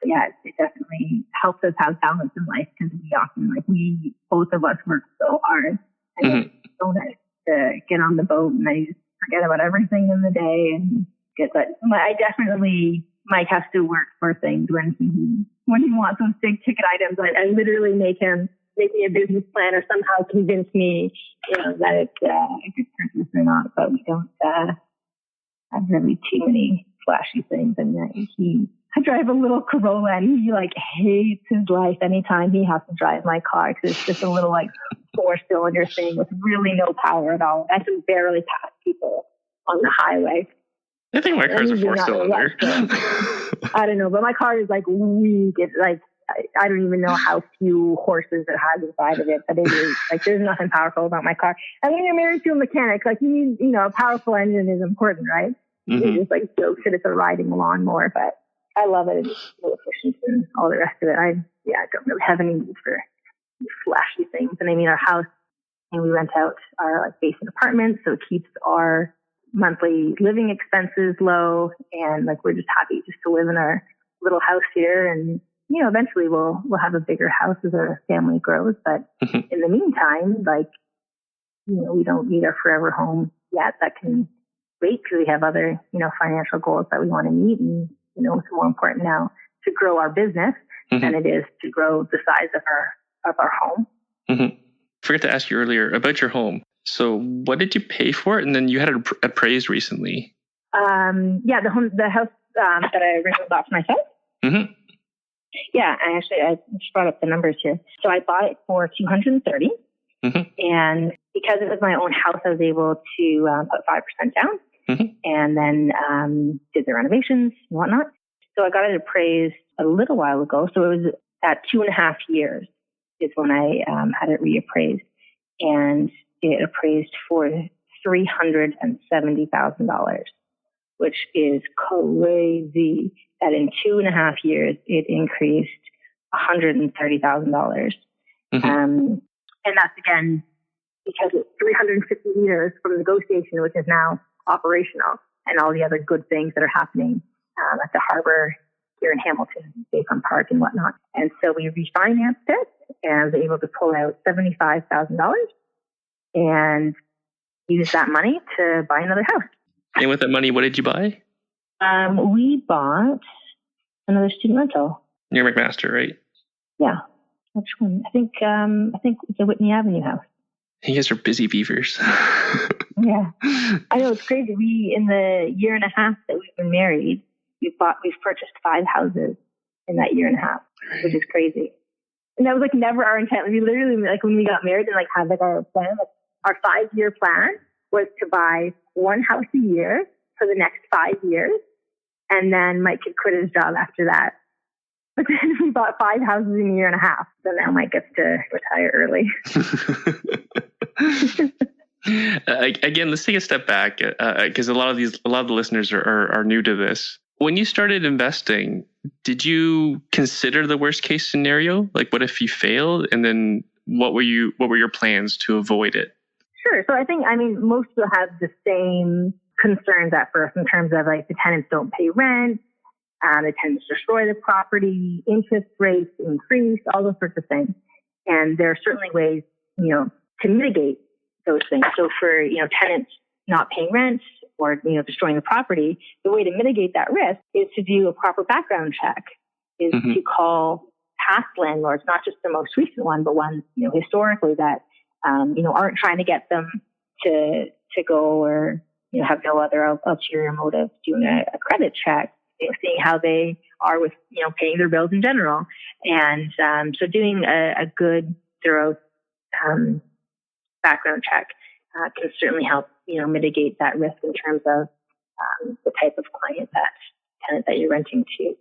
it definitely helps us have balance in life because we often both of us work so hard and so nice to get on the boat and I just forget about everything in the day and Mike has to work for things when he wants those big ticket items. I literally make him make me a business plan or somehow convince me, that it's a good purchase or not. But we don't have really too many flashy things. And I drive a little Corolla and he hates his life anytime he has to drive my car because it's just a little 4-cylinder thing with really no power at all. I can barely pass people on the highway. I think my car's a 4-cylinder. I don't know, but my car is weak. It's I don't even know how few horses it has inside of it, but it is there's nothing powerful about my car. And when you're married to a mechanic, you need, a powerful engine is important, right? You just jokes that it's a riding lawnmower, but I love it. It's so efficient and all the rest of it. I don't really have any need for flashy things. And our house, and we rent out our basement apartments, so it keeps our monthly living expenses low, and we're just happy just to live in our little house here. And eventually we'll have a bigger house as our family grows. But in the meantime, we don't need our forever home yet. That can wait because we have other financial goals that we want to meet. And it's more important now to grow our business than it is to grow the size of our home. Forgot to ask you earlier about your home. So what did you pay for it? And then you had it appraised recently. The house that I originally bought for myself. Yeah, I just brought up the numbers here. So I bought it for $230, and because it was my own house, I was able to put 5% down, and then did the renovations and whatnot. So I got it appraised a little while ago. So it was at 2.5 years is when I had it reappraised, and it appraised for $370,000, which is crazy. That in 2.5 years, it increased $130,000. And that's again, because it's 350 years from negotiation, which is now operational, and all the other good things that are happening at the harbor here in Hamilton, Bayfront Park and whatnot. And so we refinanced it, and I was able to pull out $75,000 and use that money to buy another house. And with that money, what did you buy? We bought another student rental. Near McMaster, right? Yeah. Which one? I think it's the Whitney Avenue house. You guys are busy beavers. Yeah. I know, it's crazy. We, in the 1.5 years that we've been married, we've purchased 5 houses in that 1.5 years, which is crazy. And that was never our intent. We literally, when we got married and had our plan, our 5-year plan was to buy 1 house a year for the next 5 years. And then Mike could quit his job after that. But then we bought 5 houses in a 1.5 years. So now Mike gets to retire early. Again, let's take a step back because a lot of the listeners are new to this. When you started investing, did you consider the worst case scenario? What if you failed? And then what were your plans to avoid it? Sure. So I think, most people have the same concerns at first in terms of like the tenants don't pay rent, the tenants destroy the property, interest rates increase, all those sorts of things. And there are certainly ways, to mitigate those things. So for, tenants not paying rent or, destroying the property, the way to mitigate that risk is to do a proper background check, is to call past landlords, not just the most recent one, but ones, historically that, aren't trying to get them to go or, have no other ulterior motive, doing a credit check, seeing how they are with, paying their bills in general. And so doing a good, thorough background check can certainly help, mitigate that risk in terms of the type of tenant that you're renting to.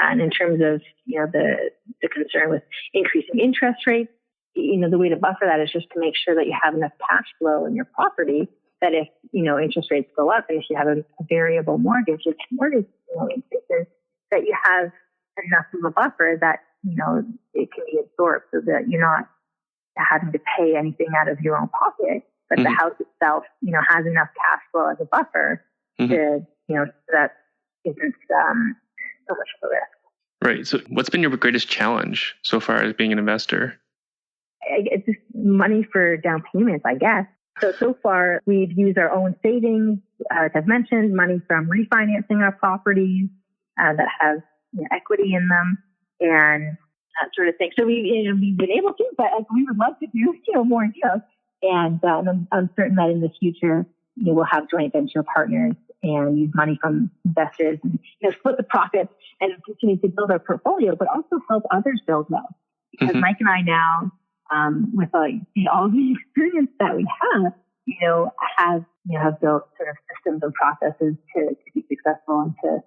And in terms of, the concern with increasing interest rates, the way to buffer that is just to make sure that you have enough cash flow in your property that if, interest rates go up, and if you have a variable mortgage, if mortgage increases, that you have enough of a buffer that, it can be absorbed so that you're not having to pay anything out of your own pocket, but the house itself, has enough cash flow as a buffer to, so that isn't so much of a risk. Right. So what's been your greatest challenge so far as being an investor? It's just money for down payments, I guess. So far, we've used our own savings, as I've mentioned, money from refinancing our properties that have equity in them and that sort of thing. So we've been able to, but we would love to do more deals. And I'm certain that in the future, we'll have joint venture partners and use money from investors and split the profits and continue to build our portfolio, but also help others build wealth. Because Mike and I now, with all the experience that we have, have built sort of systems and processes to be successful and to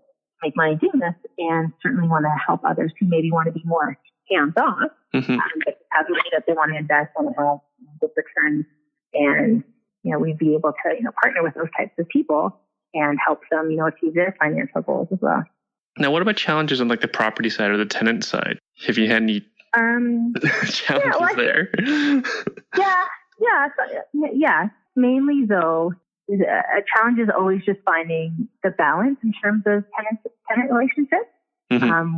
make money doing this, and certainly want to help others who maybe want to be more hands-off, but have the way that they want to invest and have good returns. And, we'd be able to, partner with those types of people and help them, achieve their financial goals as well. Now, what about challenges on like the property side or the tenant side? Have you had any challenges there? Yeah. Mainly though, a challenge is always just finding the balance in terms of tenant relationships,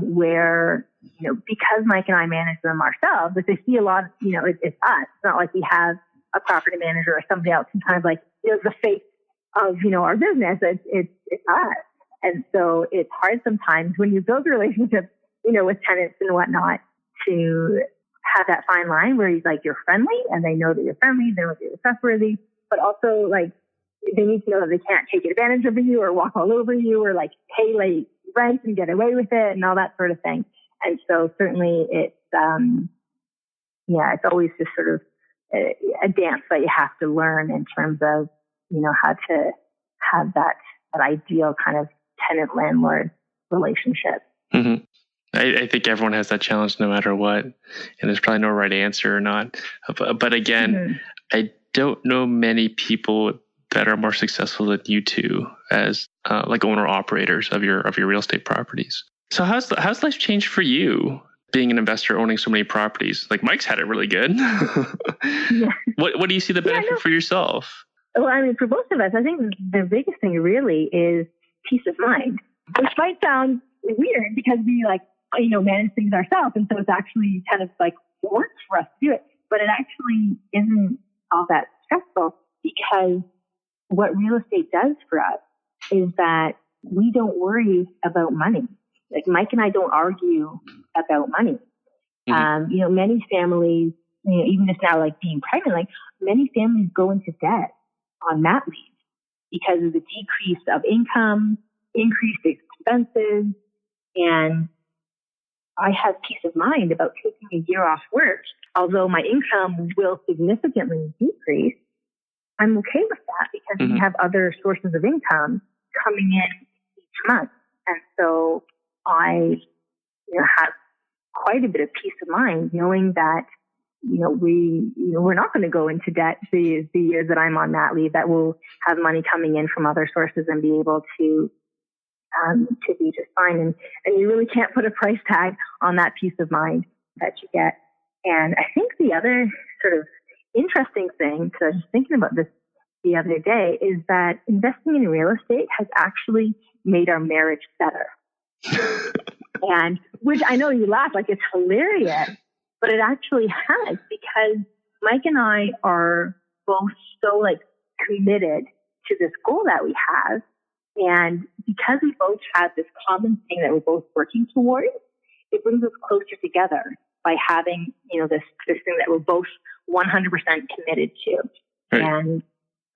where, because Mike and I manage them ourselves, if they see a lot, it's us. It's not like we have a property manager or somebody else who kind of like, the face of, our business. It's us. And so it's hard sometimes when you build relationships, with tenants and whatnot, to have that fine line where you're friendly and they know that you're friendly, they know that you're trustworthy, but also they need to know that they can't take advantage of you or walk all over you or pay late rent and get away with it and all that sort of thing. And so certainly it's always just sort of a dance that you have to learn in terms of, how to have that ideal kind of tenant-landlord relationship. I think everyone has that challenge no matter what, and there's probably no right answer or not. But again, I don't know many people that are more successful than you two as owner-operators of your real estate properties. So how's life changed for you being an investor owning so many properties? Like Mike's had it really good. What do you see the benefit for yourself? Well, I mean, for both of us, I think the biggest thing really is peace of mind, which might sound weird because we manage things ourselves. And so it's actually kind of works for us to do it, but it actually isn't all that stressful because what real estate does for us is that we don't worry about money. Mike and I don't argue about money. Many families, even just now, being pregnant, many families go into debt on mat leave because of the decrease of income, increased expenses, and I have peace of mind about taking a year off work. Although my income will significantly decrease, I'm okay with that because we have other sources of income coming in each month. And so I have quite a bit of peace of mind knowing that we're not going to go into debt the years that I'm on mat leave, that we'll have money coming in from other sources and be able to be just fine. And you really can't put a price tag on that peace of mind that you get. And I think the other sort of interesting thing, because I was just thinking about this the other day is that investing in real estate has actually made our marriage better. And which I know you laugh like it's hilarious, but it actually has, because Mike and I are both so like committed to this goal that we have. And because we both have this common thing that we're both working towards, it brings us closer together by having, this thing that we're both 100% committed to. Right.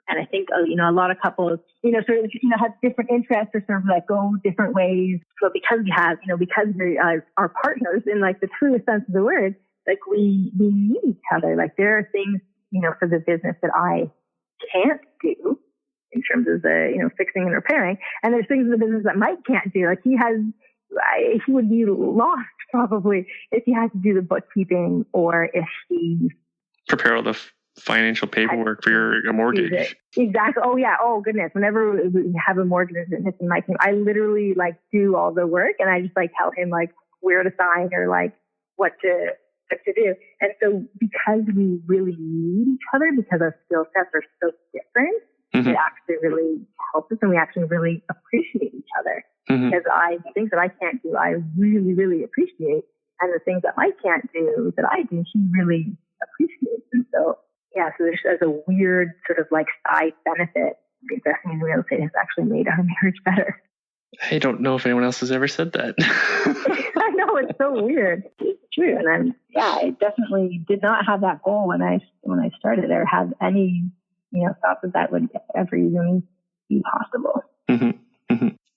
And I think, a lot of couples, sort of, have different interests or sort of like go different ways. So because we have, because we are partners in like the truest sense of the word, like we need each other. Like there are things, for the business that I can't do in terms of the, fixing and repairing. And there's things in the business that Mike can't do. Like he would be lost probably if he had to do the bookkeeping or if he prepare all the financial paperwork for your mortgage. Exactly. Oh yeah. Oh goodness. Whenever we have a mortgage and it's in my team, I literally like do all the work and I just like tell him like where to sign or like what to do. And so because we really need each other, because our skill sets are so different, it actually really helps us and we actually really appreciate each other. Because the things that I can't do, I really, really appreciate. And the things that I can't do that I do, he really appreciates. And so, yeah, so there's as a weird sort of like side benefit, investing in real estate has actually made our marriage better. I don't know if anyone else has ever said that. I know, it's so weird. It's true. And I definitely did not have that goal when I started or have any, thought that would ever even be possible.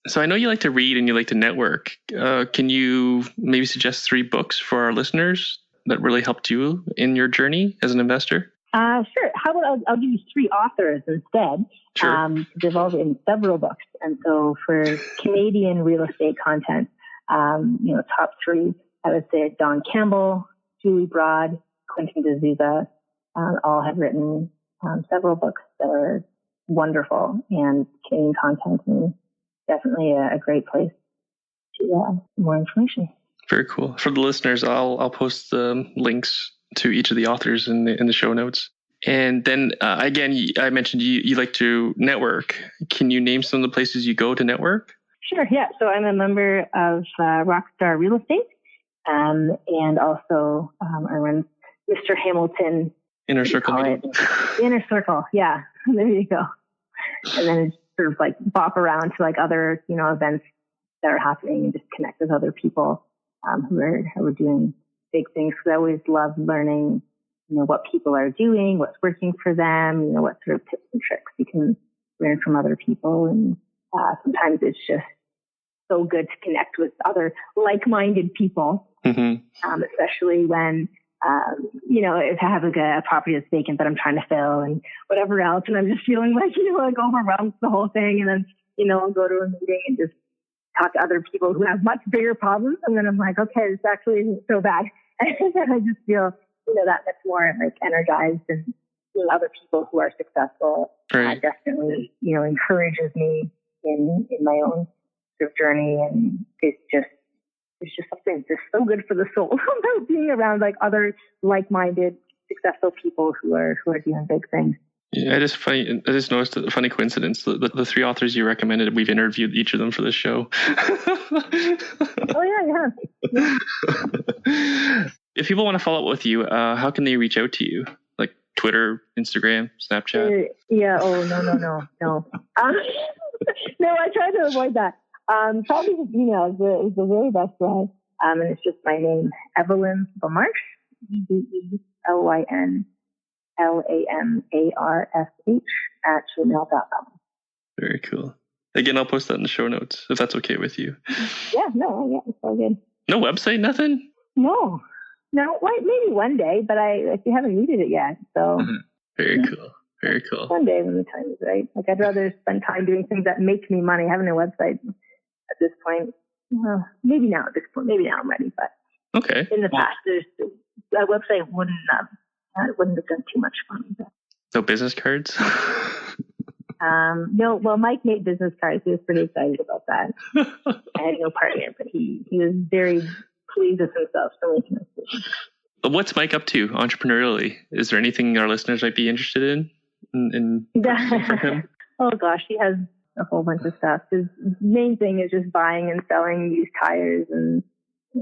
So I know you like to read and you like to network. Can you maybe suggest 3 books for our listeners that really helped you in your journey as an investor? Sure. How about I'll give you 3 authors instead. Sure. They've all written several books. And so for Canadian real estate content, top 3, I would say Don Campbell, Julie Broad, Quentin D'Souza, all have written several books that are wonderful and Canadian content and definitely a great place to more information. Very cool. For the listeners, I'll post the links to each of the authors in the show notes. And then again, I mentioned you like to network. Can you name some of the places you go to network? Sure. Yeah. So I'm a member of Rockstar Real Estate, and also I run Mr. Hamilton Inner Circle. Inner Circle. Yeah. There you go. And then it's sort of like bop around to like other, events that are happening and just connect with other people who are doing big things. Because I always love learning, what people are doing, what's working for them, what sort of tips and tricks you can learn from other people. And sometimes it's just so good to connect with other like-minded people, especially when, if I have like a property that's vacant that I'm trying to fill and whatever else, and I'm just feeling like, like overwhelmed with the whole thing. And then, I'll go to a meeting and just talk to other people who have much bigger problems. And then I'm like, okay, this actually isn't so bad. And then I just feel, that much more like energized, and seeing other people who are successful definitely, encourages me in my own sort of journey. And it's just something just so good for the soul about being around like other like-minded, successful people who are doing big things. Yeah, I just noticed a funny coincidence. The 3 authors you recommended, we've interviewed each of them for this show. Oh yeah. If people want to follow up with you, how can they reach out to you? Like Twitter, Instagram, Snapchat? Yeah. Oh no. No, I try to avoid that. Probably just email is the very best way. And it's just my name, Evelyn Lamarsh, EVELYN LAMARSH @gmail.com. Very cool. Again, I'll post that in the show notes if that's okay with you. Yeah, it's all good. No website, nothing? No, maybe one day, but we haven't needed it yet. So Very cool. One day when the time is right. Like I'd rather spend time doing things that make me money. Having a website at this point, maybe now at this point, maybe now I'm ready. But okay. In the past, a website wouldn't have done too much for me. No business cards? No. Well, Mike made business cards. He was pretty excited about that. I had no part in it, but he was very pleased with himself for making this business. What's Mike up to entrepreneurially? Is there anything our listeners might be interested in? for him? Oh gosh, he has a whole bunch of stuff. His main thing is just buying and selling used tires and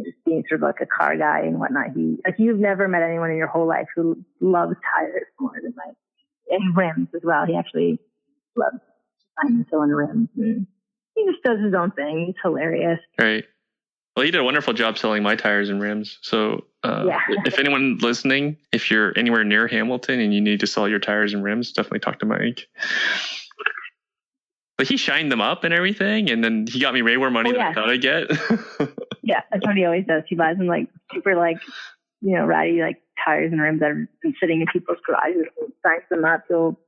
just being sort of like a car guy and whatnot. You've never met anyone in your whole life who loves tires more than and rims as well. He actually loves buying and selling rims. And he just does his own thing. He's hilarious. Right. Well, you did a wonderful job selling my tires and rims. So if anyone listening, if you're anywhere near Hamilton and you need to sell your tires and rims, definitely talk to Mike. But he shined them up and everything, and then he got me way more money than I thought I'd get. Yeah, that's what he always does. He buys them like super ratty like tires and rims that have been sitting in people's garages and signs them up. He'll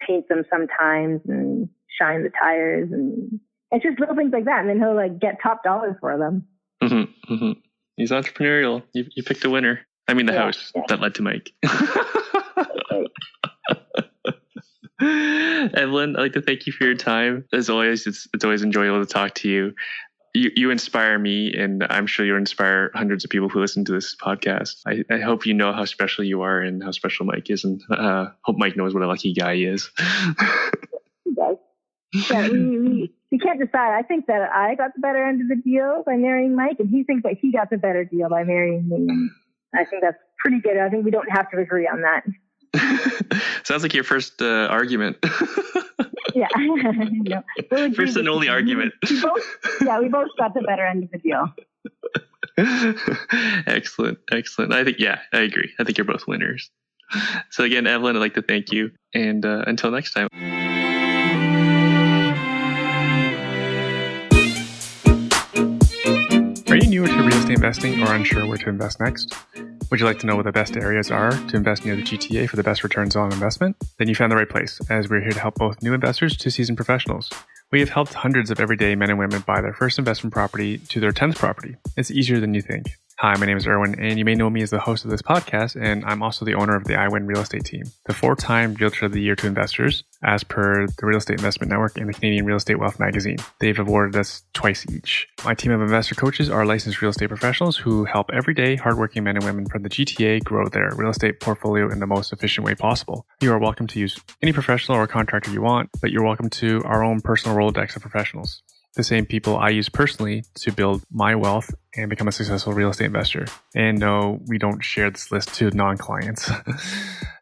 paint them sometimes and shine the tires, and it's just little things like that. And then he'll get top dollar for them. Mm-hmm, mm-hmm. He's entrepreneurial. You picked a winner. I mean, the house that led to Mike. Evelyn, I'd like to thank you for your time. As always, it's always enjoyable to talk to you. You inspire me, and I'm sure you'll inspire hundreds of people who listen to this podcast. I hope you know how special you are and how special Mike is, and hope Mike knows what a lucky guy he is. He does. Yeah, we can't decide. I think that I got the better end of the deal by marrying Mike, and he thinks that he got the better deal by marrying me. And I think that's pretty good. I think we don't have to agree on that. Sounds like your first argument. Yeah. We'll first and only argument. We both got the better end of the deal. Excellent. I agree. I think you're both winners. So again, Evelyn, I'd like to thank you. And until next time. Are you newer to real estate investing or unsure where to invest next? Would you like to know what the best areas are to invest near the GTA for the best returns on investment? Then you found the right place, as we're here to help both new investors to seasoned professionals. We have helped hundreds of everyday men and women buy their first investment property to their 10th property. It's easier than you think. Hi, my name is Erwin, and you may know me as the host of this podcast, and I'm also the owner of the iWin Real Estate Team, the 4-time Realtor of the Year to investors, as per the Real Estate Investment Network and the Canadian Real Estate Wealth magazine. They've awarded us twice each. My team of investor coaches are licensed real estate professionals who help everyday, hardworking men and women from the GTA grow their real estate portfolio in the most efficient way possible. You are welcome to use any professional or contractor you want, but you're welcome to our own personal Rolodex of professionals. The same people I use personally to build my wealth and become a successful real estate investor. And no, we don't share this list to non-clients.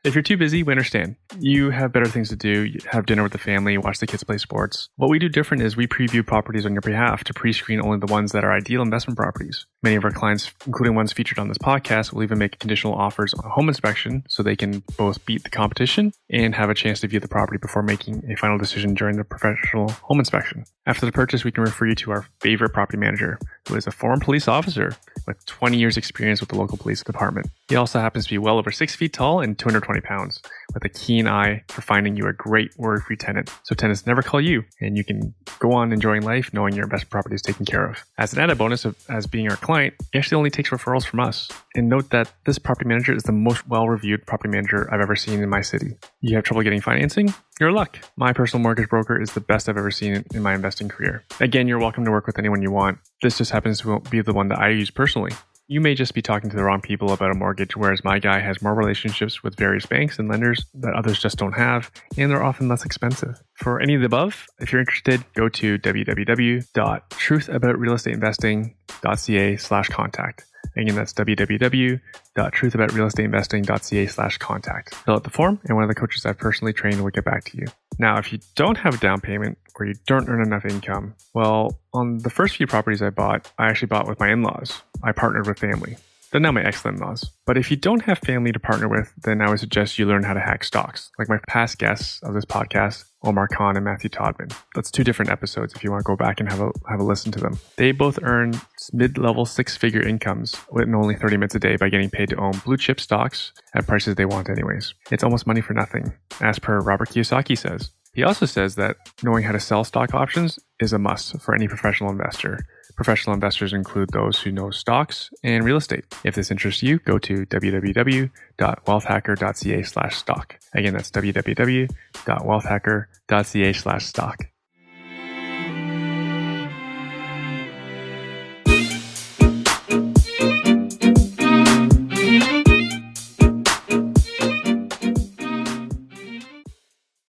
If you're too busy, we understand. You have better things to do. You have dinner with the family, watch the kids play sports. What we do different is we preview properties on your behalf to pre-screen only the ones that are ideal investment properties. Many of our clients, including ones featured on this podcast, will even make conditional offers on a home inspection so they can both beat the competition and have a chance to view the property before making a final decision during the professional home inspection. After the purchase, we can refer you to our favorite property manager, who is a former police officer with 20 years experience with the local police department. He also happens to be well over 6 feet tall and 220 pounds, with a keen eye for finding you a great worry-free tenant, so tenants never call you, and you can go on enjoying life knowing your investment property is taken care of. As an added bonus of as being our client, he actually only takes referrals from us. And note that this property manager is the most well-reviewed property manager I've ever seen in my city. You have trouble getting financing? You're luck. My personal mortgage broker is the best I've ever seen in my investing career. Again, you're welcome to work with anyone you want. This just happens to be the one that I use personally. You may just be talking to the wrong people about a mortgage, whereas my guy has more relationships with various banks and lenders that others just don't have, and they're often less expensive. For any of the above, if you're interested, go to www.truthaboutrealestateinvesting.ca/contact. Again, that's www.truthaboutrealestateinvesting.ca/contact. Fill out the form, and one of the coaches I've personally trained will get back to you. Now, if you don't have a down payment or you don't earn enough income, well, on the first few properties I actually bought with my in-laws. I partnered with family. They're now my ex-in-laws. But if you don't have family to partner with, then I would suggest you learn how to hack stocks, like my past guests of this podcast, Omar Khan and Matthew Todman. That's 2 different episodes if you want to go back and have a listen to them. They both earn mid-level 6-figure incomes with only 30 minutes a day by getting paid to own blue chip stocks at prices they want anyways. It's almost money for nothing, as per Robert Kiyosaki says. He also says that knowing how to sell stock options is a must for any professional investor. Professional investors include those who know stocks and real estate. If this interests you, go to www.wealthhacker.ca/stock. Again, that's www.wealthhacker.ca/stock.